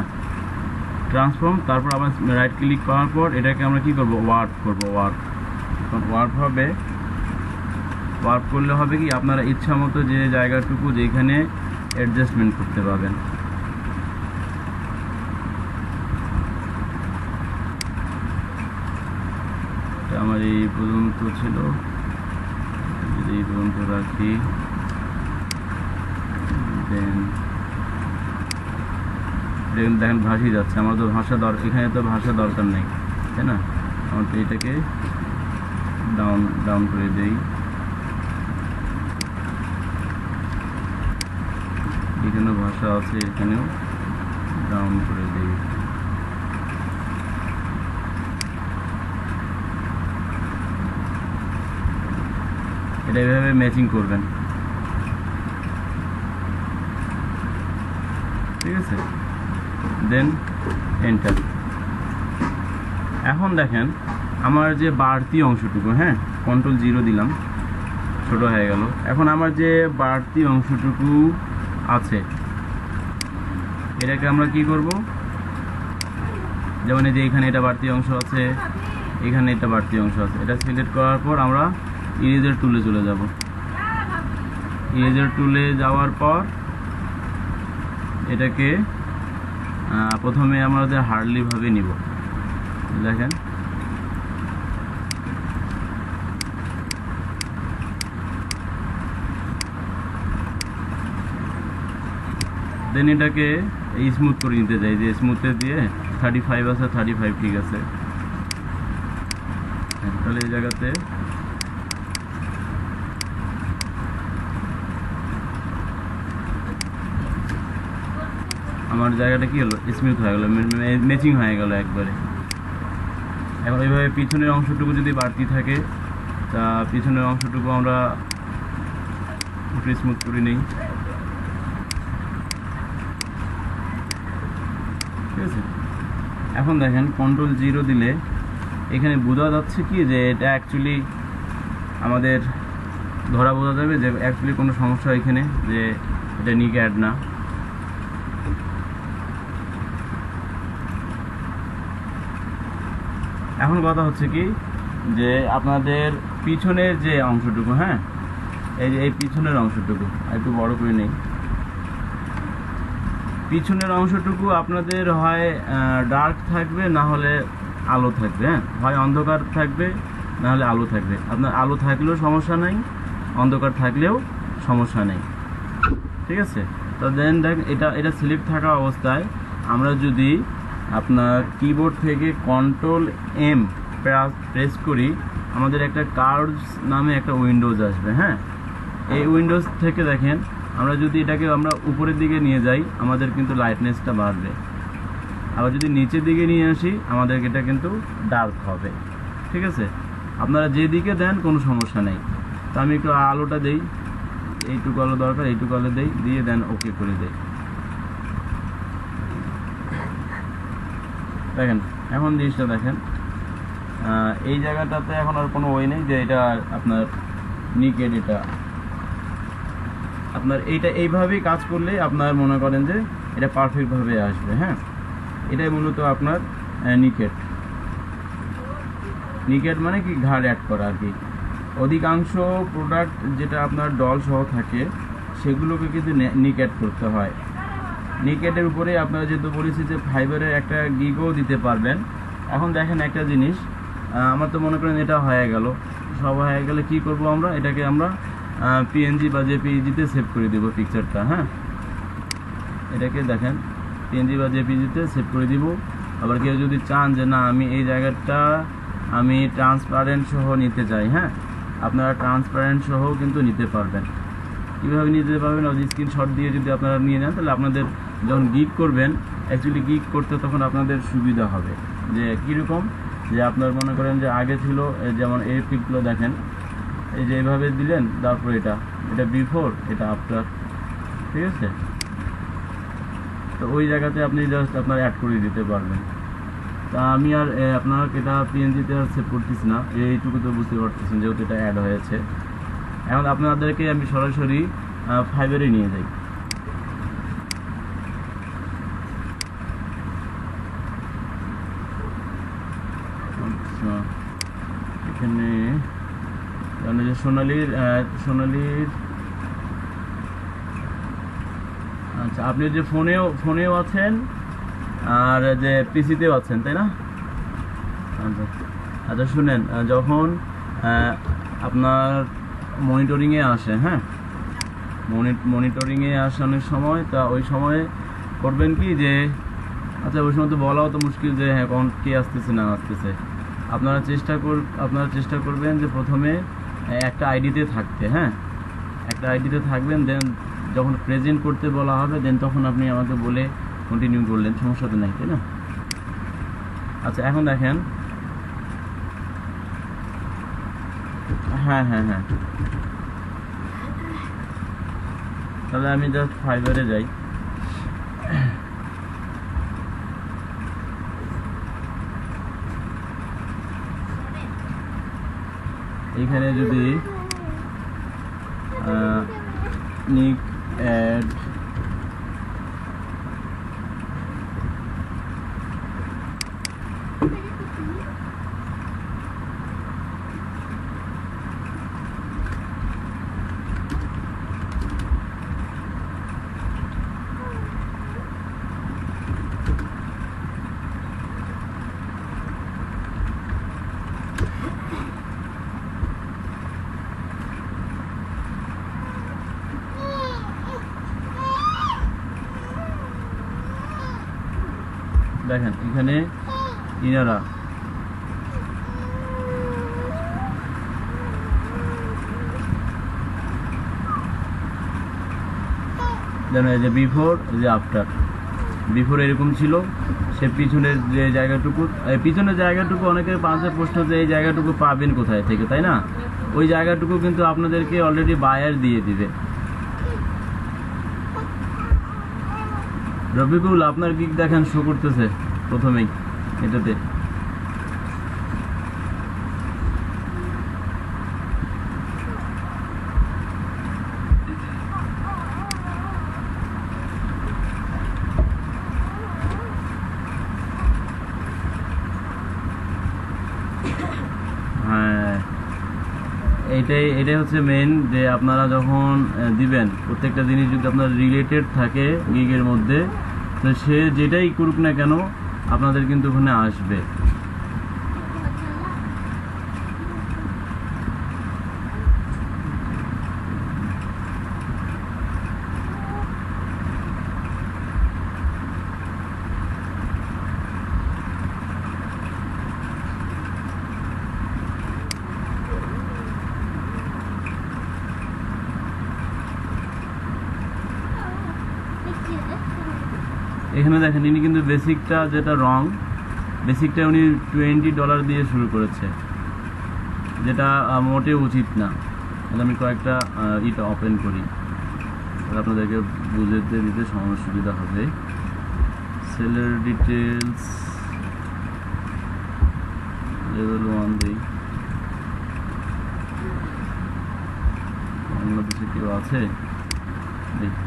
ট্রান্সফর্ম, তারপর আবার রাইট ক্লিক করার পর এটাকে আমরা কি করব ওয়ার্প করব, ওয়ার্প ওয়ার্প হবে, ওয়ার্প করলে হবে কি আপনারা ইচ্ছা মতো যে জায়গাটুকু যেখানে অ্যাডজাস্টমেন্ট করতে পারবেন। আমার এই পর্যন্ত ছিল, যদি এই পর্যন্ত রাখি দেন দেখেন ভাসিয়ে যাচ্ছে, আমার তো ভাষা এখানে তো ভাষা দরকার নেই তাই না, আমার তো এটাকে ডাউন ডাউন করে দেই, এখানেও ভাষা আছে এখানেও ডাউন করে দেই। এটা এভাবে ম্যাচিং করবেন, ঠিক আছে, দেন এন্টার। এখন দেখেন আমার যে বাড়তি অংশটুকু, হ্যাঁ কন্ট্রোল জিরো দিলাম, ছোট হয়ে গেল। এখন আমার যে বাড়তি অংশটুকু আছে এটাকে আমরা কি করব, যেমন এই যে এখানে এটা বাড়তি অংশ আছে, এখানে এটা বাড়তি অংশ আছে, এটা সিলেক্ট করার পর আমরা ইরেজার টুলে চলে যাব, ইরেজার টুলে যাওয়ার পর এটাকে প্রথমে আমাদের হার্ডলি ভাবে নিব, দেখেন দেন এটাকে স্মুথ করে নিতে চাই, যে স্মুথে দিয়ে 35 আছে, 35 ঠিক আছে। তাহলে এই জায়গাতে আমার জায়গাটা কি হলো, স্মুথ হয়ে গেল, ম্যাচিং হয়ে গেল একবারে। এখন এইভাবে পিছনের অংশটুকু যদি বাড়তি থাকে তা পিছনের অংশটুকু আমরা একটু স্মুথ করে নিই, ঠিক আছে। এখন দেখেন কন্ট্রোল জিরো দিলে এখানে বোঝা যাচ্ছে কি যে এটা অ্যাকচুয়ালি আমাদের ধরা বোঝা যাবে যে অ্যাকচুয়ালি কোনো সমস্যা এখানে, যে এটা নিক অ্যাড না। এখন কথা হচ্ছে কি যে আপনাদের পিছনের যে অংশটুকু, হ্যাঁ এই যে এই পিছনের অংশটুকু একটু বড় করে নেই, পিছনের অংশটুকু আপনাদের হয় ডার্ক থাকবে না হলে আলো থাকবে, হ্যাঁ হয় অন্ধকার থাকবে না হলে আলো থাকবে। আপনার আলো থাকলেও সমস্যা নাই, অন্ধকার থাকলেও সমস্যা নেই, ঠিক আছে। তো দেন দেখ এটা সিলেক্ট থাকা অবস্থায় আমরা যদি আপনার কিবোর্ড থেকে কন্ট্রোল এম প্রেস করি, আমাদের একটা কার্ভস নামে একটা উইন্ডোজ আসবে, হ্যাঁ এই উইন্ডোজ থেকে দেখেন আমরা যদি এটাকে আমরা উপরের দিকে নিয়ে যাই আমাদের কিন্তু লাইটনেসটা বাড়বে, আবার যদি নিচের দিকে নিয়ে আসি আমাদের এটা কিন্তু ডার্ক হবে, ঠিক আছে। আপনারা যেদিকে দেন কোনো সমস্যা নেই। তো আমি একটু আলোটা দেই, এইটুকু আলো দরকার, এইটুকু আলো দেই, দিয়ে দেন ওকে করে দেই। দেখেন এখন জিনিসটা দেখেন, এই জায়গাটাতে এখন আর কোনো ওয়ে নেই যে এটা আপনার নিকেড, এটা আপনার এইটা এইভাবেই কাজ করলে আপনার মনে করেন যে এটা পারফেক্টভাবে আসবে, হ্যাঁ এটাই মূলত আপনার নিকেড। নিকেট মানে কি ঘাড় অ্যাড করা আর কি। অধিকাংশ প্রোডাক্ট যেটা আপনার ডল সহ থাকে সেগুলোকে কিন্তু নিকেট করতে হয়। নিকেটের উপরে আপনারা যেহেতু বলেছি যে ফাইবারের একটা গিগও দিতে পারবেন। এখন দেখেন একটা জিনিস, আমার তো মনে করেন এটা হয়ে গেল, সব হয়ে গেলে কি করব আমরা, এটাকে আমরা পিএনজি বা জেপিইজিতে সেভ করে দেবো পিকচারটা। হ্যাঁ, এটাকে দেখেন পিএনজি বা জেপিইজিতে সেভ করে দিব। আবার কেউ যদি চান যে না আমি এই জায়গাটা আমি ট্রান্সপারেন্ট সহ নিতে চাই, হ্যাঁ, আপনারা ট্রান্সপারেন্ট সহ কিন্তু নিতে পারবেন। কীভাবে নিতে পারবেন, ওই স্ক্রিনশট দিয়ে যদি আপনারা নিয়ে নেন তাহলে আপনাদের যখন গিগ করবেন, অ্যাকচুয়ালি গিগ করতে তখন আপনাদের সুবিধা হবে। যে কীরকম, যে আপনার মনে করেন যে আগে ছিল যেমন এই পিকগুলো দেখেন, এই যে এইভাবে দিলেন, তারপর এটা বিফোর, এটা আফটার, ঠিক আছে। তো ওই জায়গাতে আপনি জাস্ট আপনার অ্যাড করে দিতে পারবেন। তা আমি আর আপনার এটা পিএনজিতে আর সেভ করতেছি না, এইটুকু তো বুঝতে পারতেছেন যেহেতু এটা অ্যাড হয়েছে। এখন আপনাদেরকে আমি সরাসরি ফাইবারে নিয়ে যাই। আচ্ছা, এখানে যে সোনালির আচ্ছা, আপনি যে ফোনেও আছেন আর যে পিসিতেও আছেন, তাই না? আচ্ছা আচ্ছা, শুনেন, যখন আপনার মনিটরিংয়ে আসে, হ্যাঁ, মনিটরিংয়ে আসানোর সময়, তা ওই সময়ে করবেন কি যে, আচ্ছা ওই সময় তো বলাও তো মুশকিল যে হ্যাঁ কখন কে আসতেছে না আসতেছে। আপনারা চেষ্টা করবেন যে প্রথমে একটা আইডিতে থাকতে, হ্যাঁ, একটা আইডিতে থাকবেন, দেন যখন প্রেজেন্ট করতে বলা হবে দেন তখন আপনি আমাকে বলে কন্টিনিউ করলেন, সমস্যা তো নাই, তাই না? আচ্ছা, এখন দেখেন, হ্যাঁ হ্যাঁ হ্যাঁ, তাহলে আমি জাস্ট ফাইবারে যাই। এইখানে যদি নিক অ্যাড দেখেন এখানে ইনারা দেন এই যে বিফোর, যে আফটার। বিফোর এরকম ছিল, সে পিছনের যে জায়গাটুকু, পিছনের জায়গাটুকু অনেকের পাশে প্রশ্ন যে এই জায়গাটুকু পাবেন কোথায় থেকে, তাই না? ওই জায়গাটুকু কিন্তু আপনাদেরকে অলরেডি বায়ার দিয়ে দিবে। রবিকুল, আপনার গিগ দেখেন শো করতেছে প্রথমেই এটাতে। হ্যাঁ, এটাই হচ্ছে মেন, যে আপনারা যখন দিবেন প্রত্যেকটা জিনিস যদি আপনার রিলেটেড থাকে গিগের মধ্যে, তো সে যেটাই করুক না কেন আপনাদের কিন্তু ওখানে আসবে। এখানে দেখেন ইনি কিন্তু বেসিকটা যেটা রং, বেসিকটা উনি $20 দিয়ে শুরু করেছে, যেটা মোটেও উচিত না। তাহলে আমি কয়েকটা ইটা ওপেন করি, তাহলে আপনাদেরকে বুঝতে দিতে সুবিধা হবে। সেলের ডিটেলস লেভেল 1 দিই। বাংলাদেশে কেউ আছে দেখি।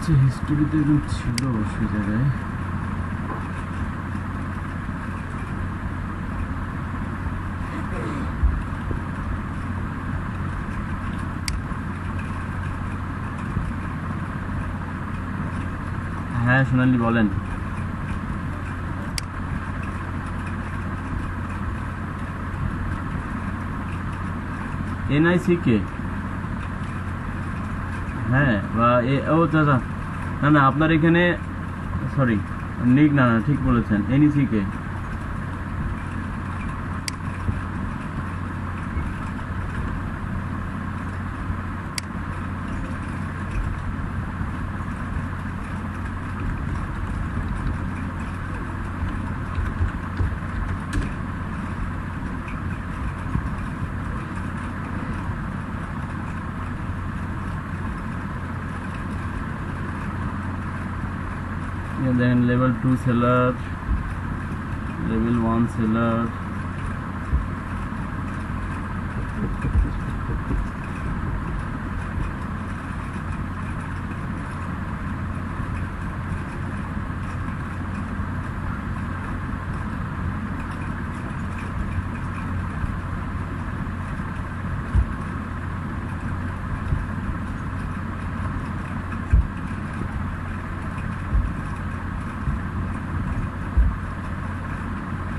আচ্ছা, হিস্টোরিতে এরকম ছিল সেই জায়গায়। হ্যাঁ সোনালি বলেন। NICK, হ্যাঁ বা ও দাদা, না না আপনার এখানে সরি নিক, না না ঠিক বলেছেন, NECK। দেখেন লেভেল 2 সেলার, লেভেল 1 সেলার,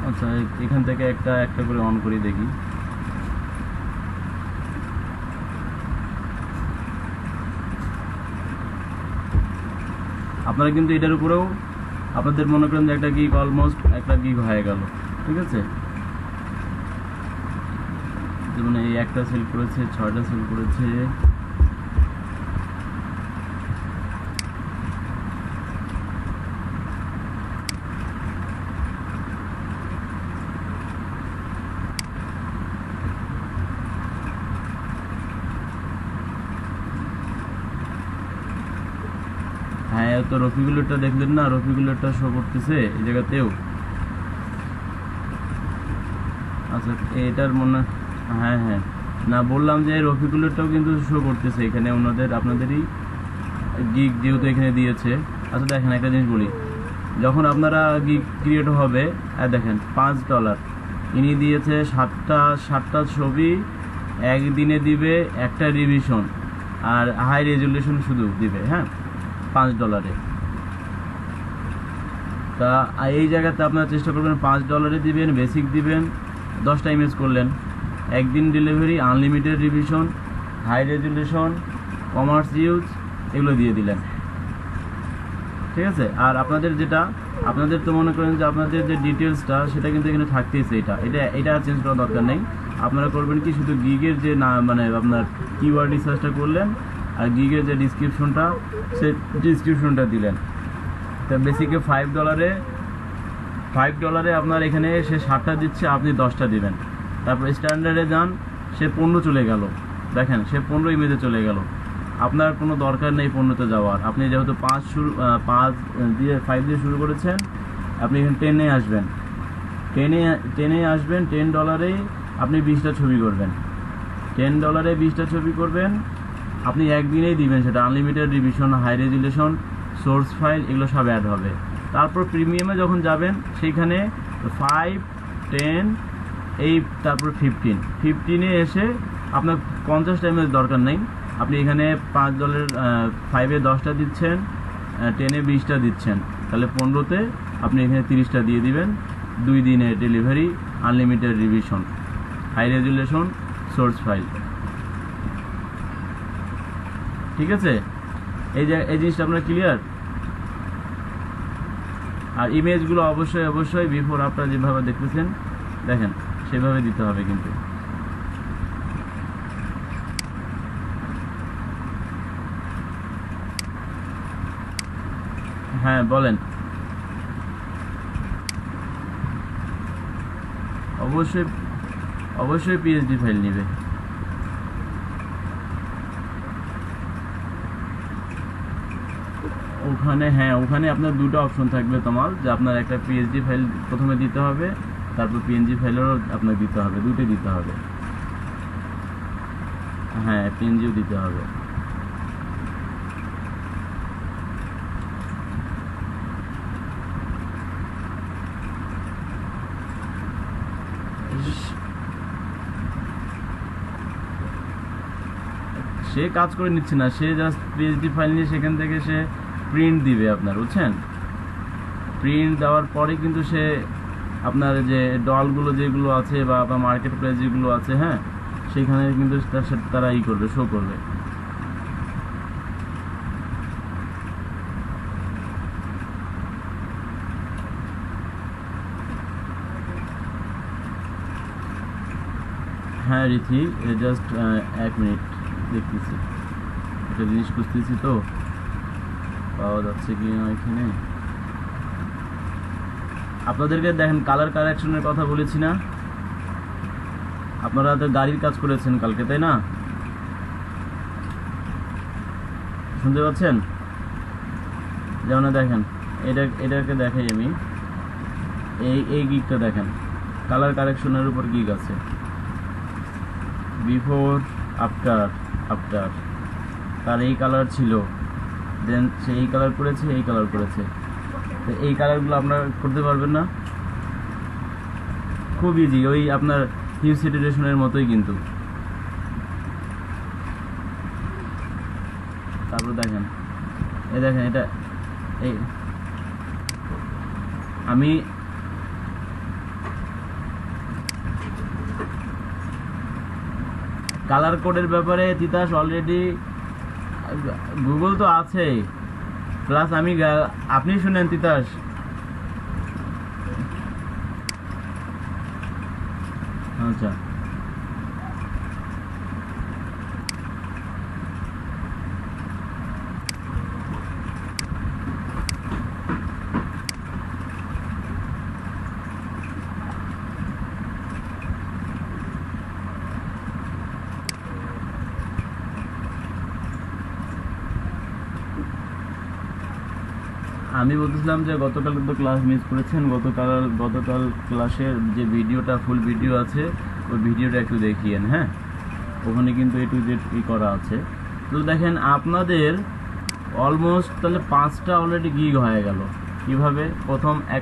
আচ্ছা এখান থেকে একটা একটা করে অন করি দেখি। আপনারা কিন্তু এটার উপরেও আপনাদের মনে করেন যে একটা গিগ, অলমোস্ট একটা গিগ হয়ে গেল, ঠিক আছে। যেমন এই একটা সেল করেছে, 6টা সেল করেছে, হ্যাঁ তো রফিকুলেরটা দেখলেন না, রফিকুলেরটা শো করতেছে এই জায়গাতেও। আচ্ছা এটার মনে, হ্যাঁ হ্যাঁ না বললাম যে রফিকুলেরটাও কিন্তু শো করতেছে এখানে ওনাদের, আপনাদেরই গিগ যেহেতু এখানে দিয়েছে। আচ্ছা দেখেন একটা জিনিস বলি, যখন আপনারা গিগ ক্রিয়েট হবে, দেখেন $5 ইনি দিয়েছে, 7টা ছবি একদিনে দিবে, একটা রিভিশন আর হাই রেজুলেশন শুধু দিবে, হ্যাঁ $5। তা এই জায়গাতে আপনারা চেষ্টা করবেন $5 দিবেন, বেসিক দিবেন, 10টা ইমেজ করলেন, একদিন delivery, unlimited revision, high resolution, commerce use, এগুলো দিয়ে দিলেন, ঠিক আছে। আর আপনাদের যেটা, আপনাদের তো মনে করেন যে আপনাদের যে ডিটেলসটা সেটা কিন্তু এখানে থাকতেইছে, এটা চেঞ্জ করার দরকার নেই। আপনারা করবেন কি, শুধু গিগের যে না মানে আপনার কিওয়ার্ড রিসার্চটা করলেন আর গিগের যে ডিসক্রিপশনটা, সেই ডিসক্রিপশনটা দিলেন। তা বেসিকে $5 আপনার এখানে সে 7টা দিচ্ছে, আপনি 10টা দিবেন। তারপর স্ট্যান্ডার্ডে যান, সে 15 চলে গেল, দেখেন সে 15 ইমেজে চলে গেল। আপনার কোনো দরকার নেই 15তে যাওয়ার, আপনি যেহেতু 5 দিয়ে শুরু করেছেন, আপনি এখানে 10-এ আসবেন, 10-এ আসবেন, $10 আপনি 20টা ছবি করবেন, $10 20টা ছবি করবেন, আপনি একদিনেই দিবেন সেটা, unlimited revision, high resolution, source file, এগুলো সব অ্যাড হবে। তারপর প্রিমিয়ামে যখন যাবেন সেইখানে 5, 10, এই তারপর 15-এ এসে আপনার 50টা ইমেজ দরকার নেই, আপনি এখানে $5, 5-এ 10টা দিচ্ছেন, 10-এ 20টা দিচ্ছেন, তাহলে 15তে আপনি এখানে 30টা দিয়ে দিবেন, 2 দিনে delivery, unlimited revision, high resolution, source file, ঠিক আছে। এই জিনিসটা আপনার ক্লিয়ার। আর ইমেজগুলো অবশ্যই বিফোর আপনারা যেভাবে দেখতেছেন দেখেন সেভাবে দিতে হবে কিন্তু। হ্যাঁ বলেন। অবশ্যই পিএইচডি ফাইল নেবে। ওখানে আপনার দুটো অপশন থাকবে তোমার, যে আপনার একটা পিএইচডি ফাইল প্রথমে দিতে হবে, তারপর পিএনজি ফাইলেরও আপনার দিতে হবে, দুটোই দিতে হবে। হ্যাঁ পিএনজিও দিতে হবে। সে কাজ করে নিচ্ছে না, সে জাস্ট পিএইচডি ফাইল নিয়ে সেখান থেকে সে প্রিন্ট দিবে আপনার, বুঝছেন? প্রিন্ট দেওয়ার পরে কিন্তু সে আপনার যে ডলগুলো যেগুলো আছে বা আপনার মার্কেট প্লেস যেগুলো আছে, হ্যাঁ, সেখানে কিন্তু তারা করবে, শো করবে। হ্যাঁ রিথি, জাস্ট 1 মিনিট দেখতেছি, একটা জিনিস খুঁজতেছি তো, পাওয়া যাচ্ছে কি না এখানে। আপনাদেরকে দেখেন কালার কারেকশনের কথা বলেছি না, আপনারা তো গাড়ির কাজ করেছেন কালকে, তাই না? শুনতে পাচ্ছেন? যেমন দেখেন এটাকে দেখাই আমি, এই গিকটা দেখেন, কালার কারেকশনের উপর গিক আছে, বিফোর আফটার তার এই কালার ছিল, দেন সে এই কালার করেছে, এই কালার করেছে। তো এই কালারগুলো আপনারা করতে পারবেন না? খুব ইজি, ওই আপনার হিউ স্যাচুরেশনের মতোই কিন্তু। তারপর দেখেন, এই দেখেন এটা, এই আমি কালার কোডের ব্যাপারে তিতাস অলরেডি গুগল তো আছে, প্লাস আমি আপনি শুনেন তিতাস, আচ্ছা আমি বলতেছিলাম যে গতকাল তো ক্লাস মিস করেছেন, গতকাল ক্লাসের যে ভিডিওটা, ফুল ভিডিও আছে, ওই ভিডিওটা একটু দেখিয়েন, হ্যাঁ, ওখানে কিন্তু একটু যে করা আছে। তো দেখেন আপনাদের অলমোস্ট তাহলে 5টা অলরেডি গিগ হয়ে গেল। কীভাবে?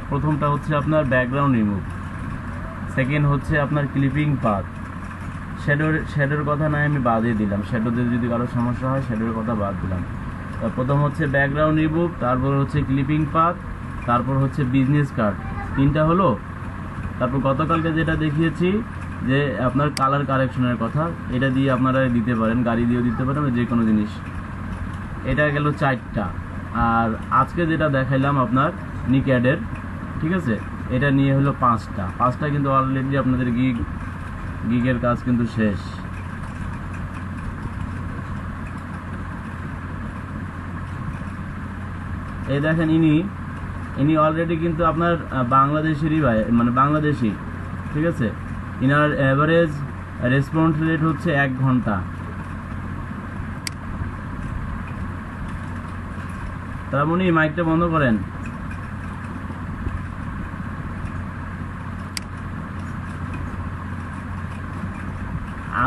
প্রথমটা হচ্ছে আপনার ব্যাকগ্রাউন্ড রিমুভ, সেকেন্ড হচ্ছে আপনার ক্লিপিং পাথ, শ্যাডোর কথা নয় আমি বাদই দিলাম, শ্যাডোতে যদি কারো সমস্যা হয় শ্যাডোর কথা বাদ দিলাম। প্রথম হচ্ছে ব্যাকগ্রাউন্ড রিমুভ, তারপর হচ্ছে ক্লিপিং পাথ, তারপর হচ্ছে বিজনেস কার্ড, 3টা হলো। তারপর গতকালকে যেটা দেখিয়েছি যে আপনার কালার কারেকশনের কথা, এটা দিয়ে আপনারা দিতে পারেন, গাড়ি দিয়েও দিতে পারেন, যে কোনো জিনিস। এটা গেল 4টা। আর আজকে যেটা দেখাইলাম আপনার নিক্যাডের, ঠিক আছে, এটা নিয়ে হলো 5টা কিন্তু অলরেডি আপনাদের গিগের কাজ কিন্তু শেষ। এই দেখেন ইনি অলরেডি কিন্তু আপনার বাংলাদেশেরই ভাই, মানে বাংলাদেশি, ঠিক আছে। ইনার অ্যাভারেজ রেসপন্স রেট হচ্ছে 1 ঘন্টা। তার মানে মাইকটা বন্ধ করেন।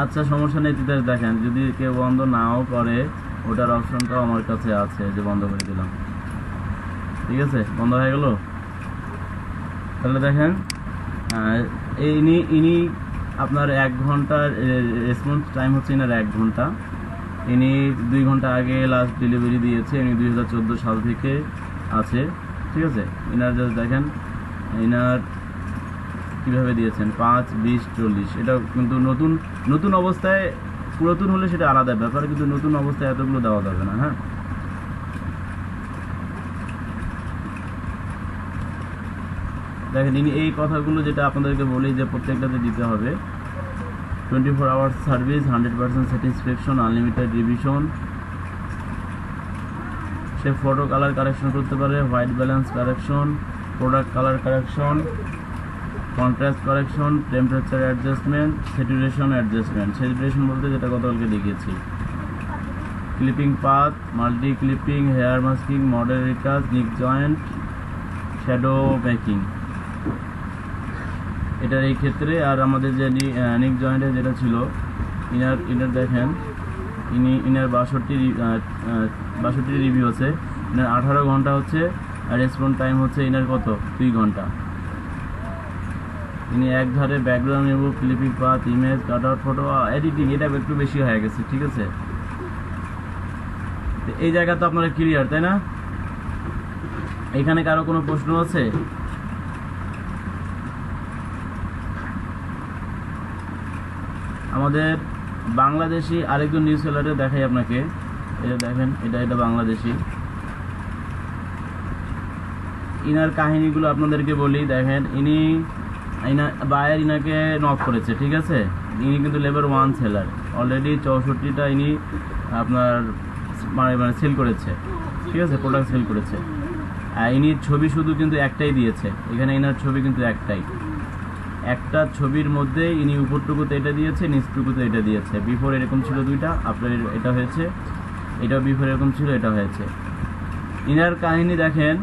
আচ্ছা সমস্যা নেই তিতাস, দেখেন যদি কেউ বন্ধ নাও করে ওটার অপশনটাও আমার কাছে আছে, যে বন্ধ করে দিলাম, ঠিক আছে, বন্ধ হয়ে গেল। তাহলে দেখেন ইনি আপনার 1 ঘন্টার রেসপন্স টাইম হচ্ছে ইনার 1 ঘন্টা। ইনি 2 ঘন্টা আগে লাস্ট ডেলিভারি দিয়েছে, ইনি 2014 সাল থেকে আছে, ঠিক আছে। ইনার জাস্ট দেখেন ইনার কীভাবে দিয়েছেন, 5, 20, 40। এটা কিন্তু নতুন অবস্থায়, পুরাতন হলে সেটা আলাদা ব্যাপার, কিন্তু নতুন অবস্থায় এতগুলো দেওয়া যাবে না, হ্যাঁ। দেখেন ইনি এই কথাগুলো যেটা আপনাদেরকে বলি যে প্রত্যেকটাতে দিতে হবে, 24 hours service, 100% satisfaction, unlimited revision. সে ফটো কালার কারেকশন করতে পারে, white balance correction, product colour correction, contrast correction, temperature adjustment, saturation adjustment. Saturation বলতে যেটা গতকালকে দেখিয়েছি, clipping path, multi clipping, hair masking, model রিকাজ, নিক জয়েন্ট, শ্যাডো মেকিং, এটার এই ক্ষেত্রে। আর আমাদের যে নিক জয়েন্টে যেটা ছিল, ইনার দেখেন ইনার 62 রিভিউ আছে, ইনার 18 ঘন্টা হচ্ছে, আর রেসপন্স টাইম হচ্ছে ইনার কত, 2 ঘন্টা। ইনি এক ধারে ব্যাকগ্রাউন্ড নেব, clipping path, image, cut out, photo editing, এটা একটু বেশি হয়ে গেছে, ঠিক আছে। এই জায়গা তো আপনারা ক্লিয়ার, তাই না? এখানে কারো কোনো প্রশ্ন আছে? আমাদের বাংলাদেশি আরেকজন নিউজ সেলারে দেখাই আপনাকে, এটা দেখেন, এটা বাংলাদেশি। ইনার কাহিনীগুলো আপনাদেরকে বলি, দেখেন বায়ার ইনাকে নক করেছে, ঠিক আছে। ইনি কিন্তু লেভেল 1 সেলার, অলরেডি 64টা ইনি আপনার মানে সেল করেছে, ঠিক আছে, প্রোডাক্ট সেল করেছে। ইনি ছবি শুধু কিন্তু একটাই দিয়েছে, এখানে ইনার ছবি কিন্তু একটাই, একটা ছবির মধ্যে ইনি উপরটুকুতে এটা দিয়েছে, নিচটুকুতে এটা দিয়েছে। বিফোর এরকম ছিল দুইটা, আপনার এটা হয়েছে, এটা বিফোর এরকম ছিল, এটা হয়েছে। ইনার কাহিনী দেখেন,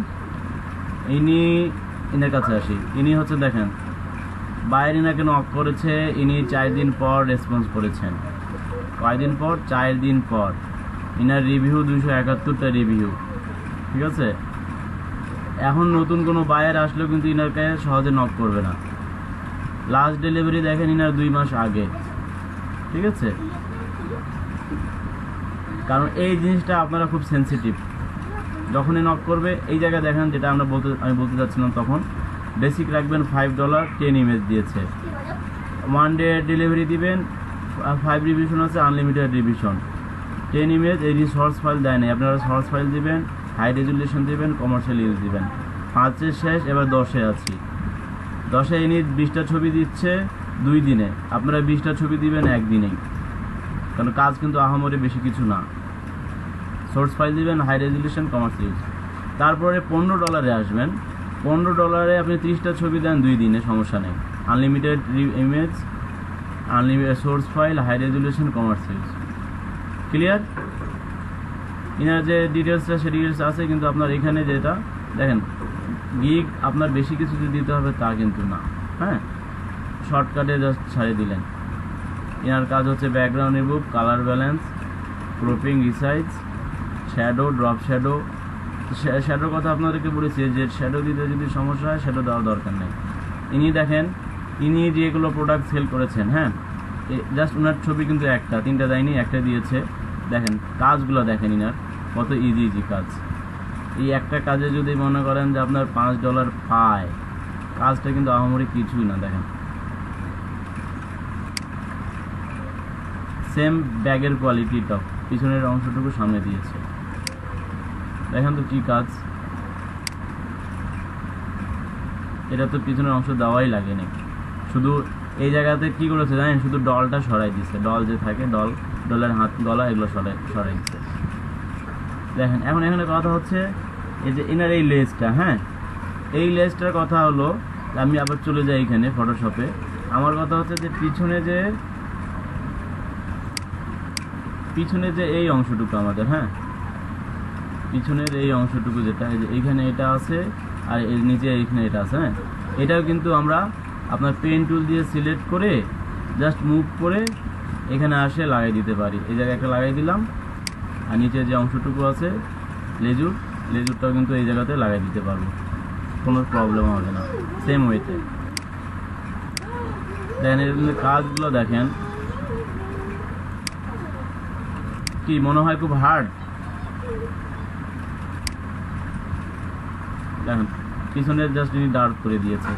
ইনার কাছে আসি। ইনি হচ্ছে দেখেন, বাইরে ইনাকে নক করেছে, ইনি 4 দিন পর রেসপন্স করেছেন। কয়দিন পর? 4 দিন পর। ইনার রিভিউ 271টা রিভিউ, ঠিক আছে। এখন নতুন কোনো বায়ার আসলেও কিন্তু ইনারকে সহজে নক করবে না। লাস্ট ডেলিভারি দেখেন ইনার 2 মাস আগে, ঠিক আছে। কারণ এই জিনিসটা আপনারা খুব সেন্সিটিভ, যখনই নক করবে এই জায়গায় দেখেন, যেটা আমি বলতে চাচ্ছিলাম তখন, বেসিক রাখবেন $5, 10 ইমেজ দিয়েছে। 1 ডে ডেলিভারি দিবেন, 5 রিভিশন আছে, আনলিমিটেড রিভিশন, 10 ইমেজ। এই সোর্স ফাইল দেয় নাই, আপনারা সোর্স ফাইল দিবেন, হাই রেজুলেশন দিবেন, কমার্শিয়াল ইউজ দিবেন। 5-এর শেষ, এবার 10-এ আছি। 10-এ ইনি 20টা ছবি দিচ্ছে 2 দিনে, আপনারা 20টা ছবি দিবেন 1 দিনেই, কারণ কাজ কিন্তু আহামরি বেশি কিছু না। সোর্স ফাইল দিবেন, হাই রেজুলেশন, কমার্শিয়াল ইউজ। তারপরে $15 আসবেন, $15 আপনি 30টা ছবি দেন 2 দিনে, সমস্যা নেই। Unlimited image, unlimited source file, high resolution, commercial use. Clear? ইনার যে ডিটেলসটা সে ডিটেলস আছে, কিন্তু আপনার এখানে যেটা দেখেন, গিগ আপনার বেশি কিছু দিতে হবে তা কিন্তু না, হ্যাঁ, শর্টকাটে জাস্ট ছাড়িয়ে দিলেন। ইনার কাজ হচ্ছে background remove, colour balance, cropping, resize, shadow, drop shadow. শ্যাডোর কথা আপনাদেরকে বলেছি, যে শ্যাডো দিতে যদি সমস্যা হয় শ্যাডো দেওয়ার দরকার নেই। ইনি দেখেন, ইনি যেগুলো প্রোডাক্ট সেল করেছেন, হ্যাঁ, জাস্ট ওনার ছবি কিন্তু একটা, 3টা দেয়নি, একটা দিয়েছে। দেখেন কাজগুলো দেখেন ইনার কত ইজি কাজ। এই একটা কাজে যদি মনে করেন যে আপনার $5 পায়, কাজটা কিন্তু আহামরি কিছুই না। দেখেন সেম ব্যাগের কোয়ালিটিটাও, পিছনের অংশটুকু সামনে দিয়েছে। দেখেন তো কি কাজ, এটা তো পিছনের অংশ দেওয়াই লাগেনি, শুধু এই জায়গাতে কি করেছে জানেন, শুধু ডলটা সরাই দিচ্ছে, ডল যে থাকে, ডলের হাত, গলা, এগুলো সরাই দিচ্ছে। দেখেন এখন এখানে কথা হচ্ছে এই যে এনার এই লেজটা, হ্যাঁ, এই লেজটার কথা হলো, আমি আবার চলে যাই এখানে ফটোশপে। আমার কথা হচ্ছে যে পিছনে যে এই অংশটুকু আমাদের, হ্যাঁ, পিছনের এই অংশটুকু যেটা, এই যে এইখানে এটা আছে, আর এর নিচে এইখানে এটা আছে, হ্যাঁ, এটাও কিন্তু আমরা আপনার পেন টুল দিয়ে সিলেক্ট করে জাস্ট মুভ করে এখানে আসে লাগাই দিতে পারি। এই জায়গায় একটা লাগাই দিলাম, আর নিচে যে অংশটুকু আছে লেজুরটাও কিন্তু এই জায়গাতে লাগাই দিতে পারবো, কোনো প্রবলেম হবে না। সেম ওয়েতে দেখেন, এর কাজগুলো দেখেন, কি মনে হয় খুব হার্ড? দেখেন পিছনে জাস্ট ইনি ডার্ক করে দিয়েছে,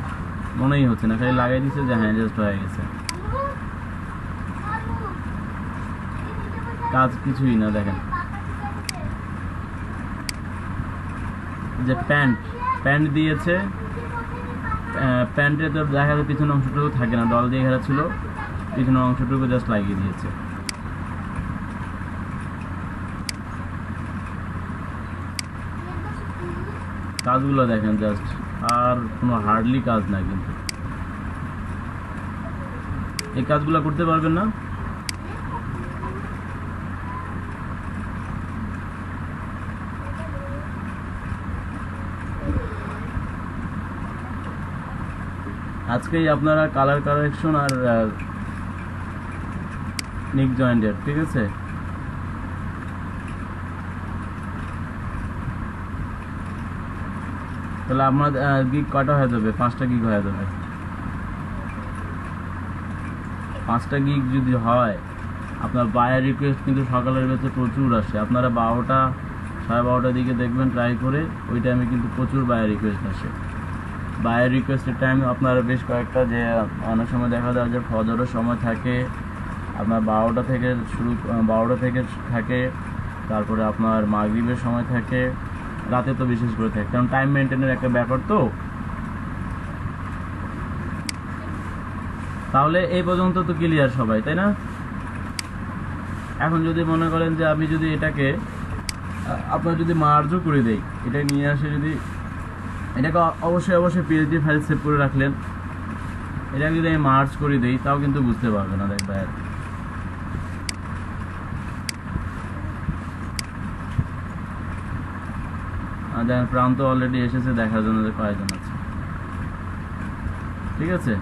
মনেই হচ্ছে না, খালি লাগাই দিচ্ছে যে হ্যাঁ জাস্ট হয়ে গেছে, কাজ কিছুই না। দেখেন যে প্যান্ট দিয়েছে, প্যান্টে তো দেখা যায় পিছনের অংশটুকু থাকে না, ডল দিয়ে ঘেরা ছিল, পিছনের অংশটুকু জাস্ট লাগিয়ে দিয়েছে। কাজগুলো দেখেন জাস্ট, আর কোনো হার্ডলি কাজ না, কিন্তু এই কাজগুলো করতে পারবেন না। আজকেই আপনারা কালার কারেকশন আর নিক জয়েন্টের, ঠিক আছে, তাহলে আপনার গিগ কটা হয়ে যাবে? 5টা গিগ হয়ে যাবে। 5টা গিগ যদি হয়, আপনার বায়ার রিকোয়েস্ট কিন্তু সকালের ভেতরে প্রচুর আসে। আপনারা 12টা 12:30টার দিকে দেখবেন ট্রাই করে, ওই টাইমে কিন্তু প্রচুর বায়ার রিকোয়েস্ট আসে। বায়ার রিকোয়েস্টের টাইম আপনার বেশ কয়েকটা, যে অনেক সময় দেখা যায় যে ফজরের সময় থাকে, আপনার 12টা থেকে শুরু, 12টা থেকে থাকে, তারপরে আপনার মাগরিবের সময় থাকে, রাতে তো বিশেষ করে থাকে, কারণ টাইম মেনটেনের একটা ব্যাপার তো। তাহলে এই পর্যন্ত তো ক্লিয়ার সবাই, তাই না? এখন যদি মনে করেন যে আমি যদি এটাকে আপনার যদি মার্জও করে দেই, এটা নিয়ে আসে, যদি এটাকে অবশ্যই পিএইচডি ফাইল সেভ করে রাখলেন, এটাকে যদি আমি মার্জ করে দিই তাও কিন্তু বুঝতে পারবে না। দেখবেন দেখেন প্রান্ত অলরেডি এসেছে দেখার জন্য যে কয়েকজন আছে। ঠিক আছে,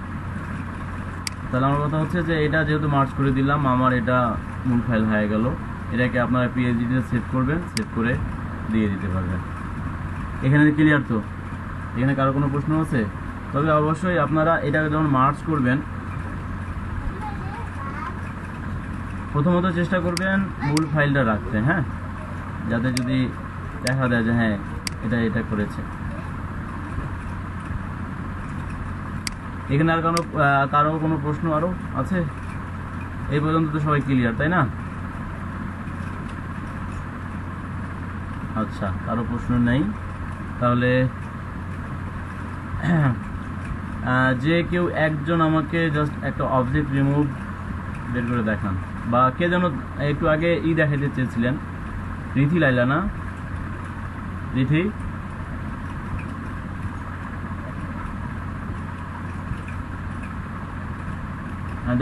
তাহলে আমার কথা হচ্ছে যে এটা যেহেতু মার্জ করে দিলাম, আমার এটা মূল ফাইল হয়ে গেল। এটাকে আপনারা পিএইচডিতে সেভ করবেন, সেভ করে দিয়ে দিতে পারবেন। এখানে ক্লিয়ার তো? এখানে কারো কোনো প্রশ্ন আছে? তবে অবশ্যই আপনারা এটাকে যখন মার্জ করবেন, প্রথমত চেষ্টা করবেন মূল ফাইলটা রাখতে, হ্যাঁ, যাতে যদি দেখা যায় যে হ্যাঁ এটা করেছে। এখানে আর কারো কোনো প্রশ্ন আরও আছে? এই পর্যন্ত তো সবাই ক্লিয়ার, তাই না? আচ্ছা, কারো প্রশ্ন নেই। তাহলে যে কেউ একজন আমাকে জাস্ট একটা অবজেক্ট রিমুভ বের করে দেখান, বা কে যেন একটু আগে দেখাতে চেয়েছিলেন, রিথি লাইলা না? রিথি,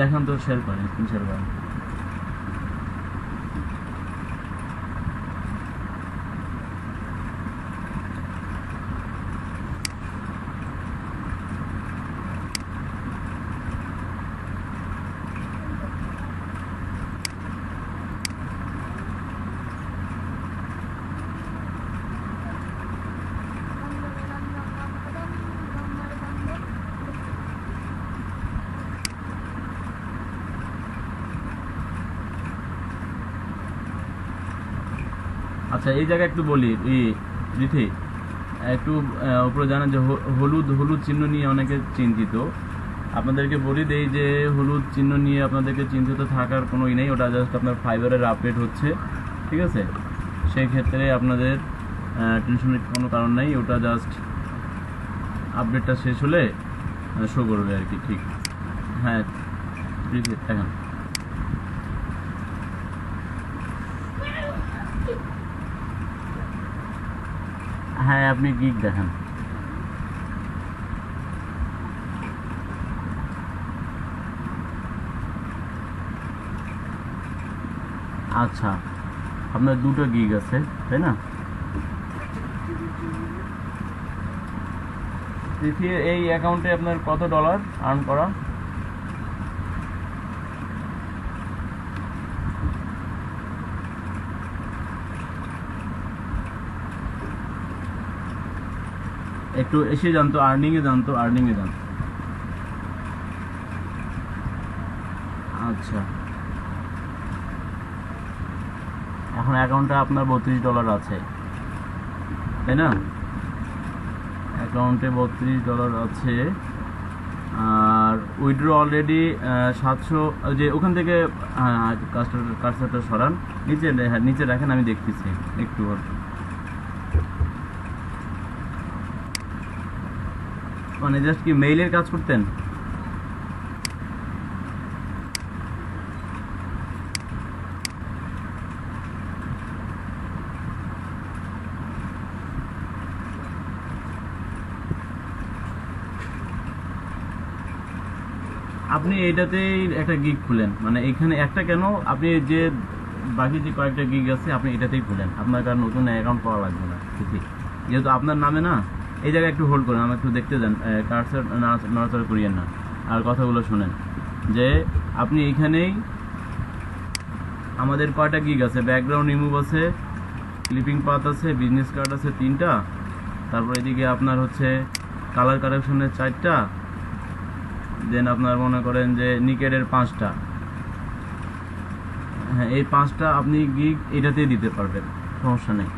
দেখান তো, শেয়ার করেন, স্ক্রিন শেয়ার করেন। আচ্ছা, এই জায়গায় একটু বলি, রিথি একটু উপরে জানেন যে হলুদ চিহ্ন নিয়ে অনেকে চিন্তিত। আপনাদেরকে বলি দেই যে হলুদ চিহ্ন নিয়ে আপনাদেরকে চিন্তিত থাকার কোনো নেই, ওটা জাস্ট আপনার ফাইবারের আপডেট হচ্ছে। ঠিক আছে, সেই ক্ষেত্রে আপনাদের টেনশনের কোনো কারণ নেই, ওটা জাস্ট আপডেটটা শেষ হলে শো করবে আর কি। ঠিক, হ্যাঁ, দেখেন হ্যাঁ, আপনি গিগ দেখান। আচ্ছা, আপনার 2টো গিগ আছে, তাই না? এই অ্যাকাউন্টে আপনার কত ডলার আর্ন করা? একটু এসে জানতো, আর্নিংয়ে জানতো, আর্নিংয়ে জানতো। আচ্ছা, এখন অ্যাকাউন্টে আপনার $32 আছে, তাই না? অ্যাকাউন্টে $32 আছে। আর উইথড্র অলরেডি 700, যে ওখান থেকে কার্সারটা সরান, নিচে রাখেন, আমি দেখতেছি একটু। মানে জাস্ট কি মেইলের কাজ করতেন? আপনি এটাতেই একটা গিগ খুলেন, মানে এখানে একটা কেন, আপনি যে বাকি যে কয়েকটা গিগ আছে আপনি এটাতেই খুলেন, আপনার কার নতুন অ্যাকাউন্ট করা লাগবে না। ঠিক, যেহেতু আপনার নামে না। এই জায়গায় একটু হোল্ড করেন, আমার একটু দেখতে যান, কার্সার নড়াচড়া করিয়েন না, আর কথাগুলো শোনেন। যে আপনি এইখানেই আমাদের কয়টা গিগ আছে, ব্যাকগ্রাউন্ড রিমুভ আছে, ক্লিপিং পাথ আছে, বিজনেস কার্ড আছে 3টা, তারপর এদিকে আপনার হচ্ছে কালার কারেকশনের 4টা, দেন আপনার মনে করেন যে নিকেটের 5টা, হ্যাঁ এই 5টা আপনি গিগ এটাতেই দিতে পারবেন, সমস্যা নেই।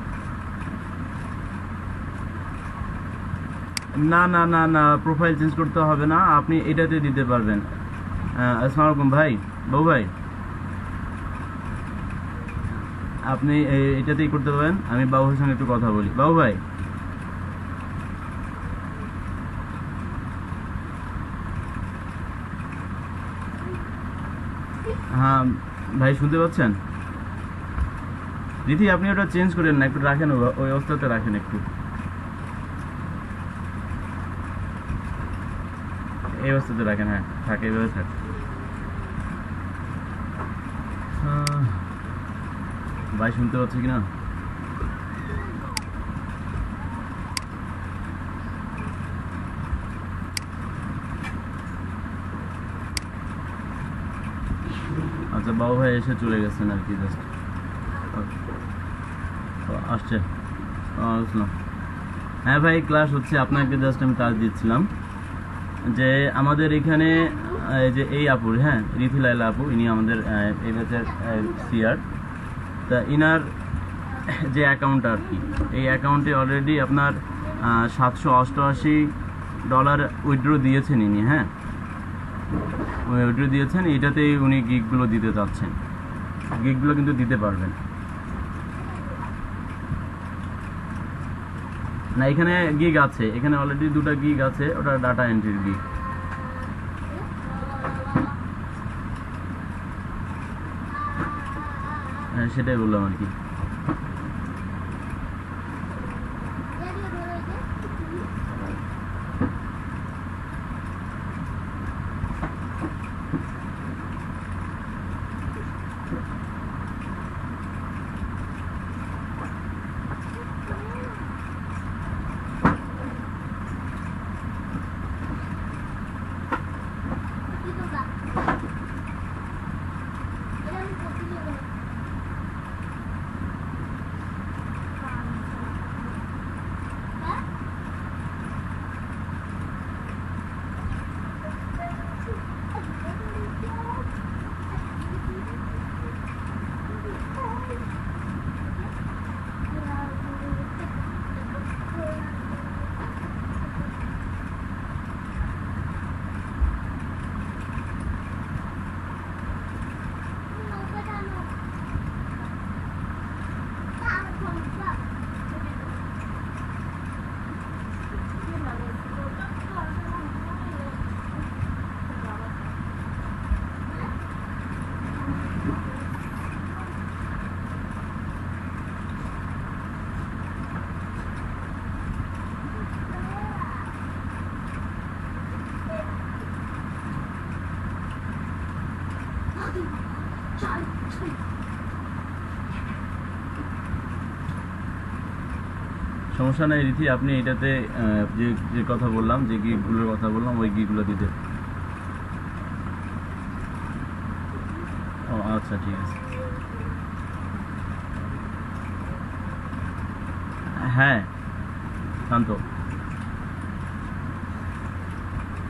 না না না না, প্রোফাইল চেঞ্জ করতে হবে না, আপনি এটাতে দিতে পারবেন। আসসালামু আলাইকুম ভাই, বাবু ভাই, আপনি এটাতেই করতে পারেন। আমি বাবু ভাইয়ের সঙ্গে একটু কথা বলি। বাবু ভাই, হ্যাঁ ভাই শুনতে পাচ্ছেন? দিদি আপনি ওটা চেঞ্জ করেন না, একটু রাখেন, ওই অবস্থাতে রাখেন একটু, এই অবস্থাতে রাখেন, হ্যাঁ থাকে, এইভাবে থাক। ভাই শুনতে পাচ্ছে কিনা? আচ্ছা বাবু ভাই এসে চলে গেছেন আর কি, জাস্ট আসছে। আসলাম। হ্যাঁ ভাই ক্লাস হচ্ছে, আপনাকে জাস্ট আমি কাজ দিচ্ছিলাম যে আমাদের এখানে এই যে এই আপুর, হ্যাঁ রিথি লাইলা আপু, ইনি আমাদের এই ব্যাচের সিআর। তা ইনার যে অ্যাকাউন্টটা আর কি, এই অ্যাকাউন্টে অলরেডি আপনার $788 উইথড্র দিয়েছেন ইনি, হ্যাঁ উইথড্র দিয়েছেন, এটাতেই উনি গিগগুলো দিতে চাচ্ছেন, গিগগুলো কিন্তু দিতে পারবেন না। এখানে গিগ আছে, এখানে অলরেডি 2টা গিগ আছে, ওটা ডাটা এন্ট্রির গিগ। হ্যাঁ সেটাই বললাম আর কি। সমস্যা নাই রীতি, আপনি এটাতে যে যে কথা বললাম, যে গিগুলোর কথা বললাম, ওই গিগুলো দিতে। ও আচ্ছা ঠিক আছে। হ্যাঁ শান্ত।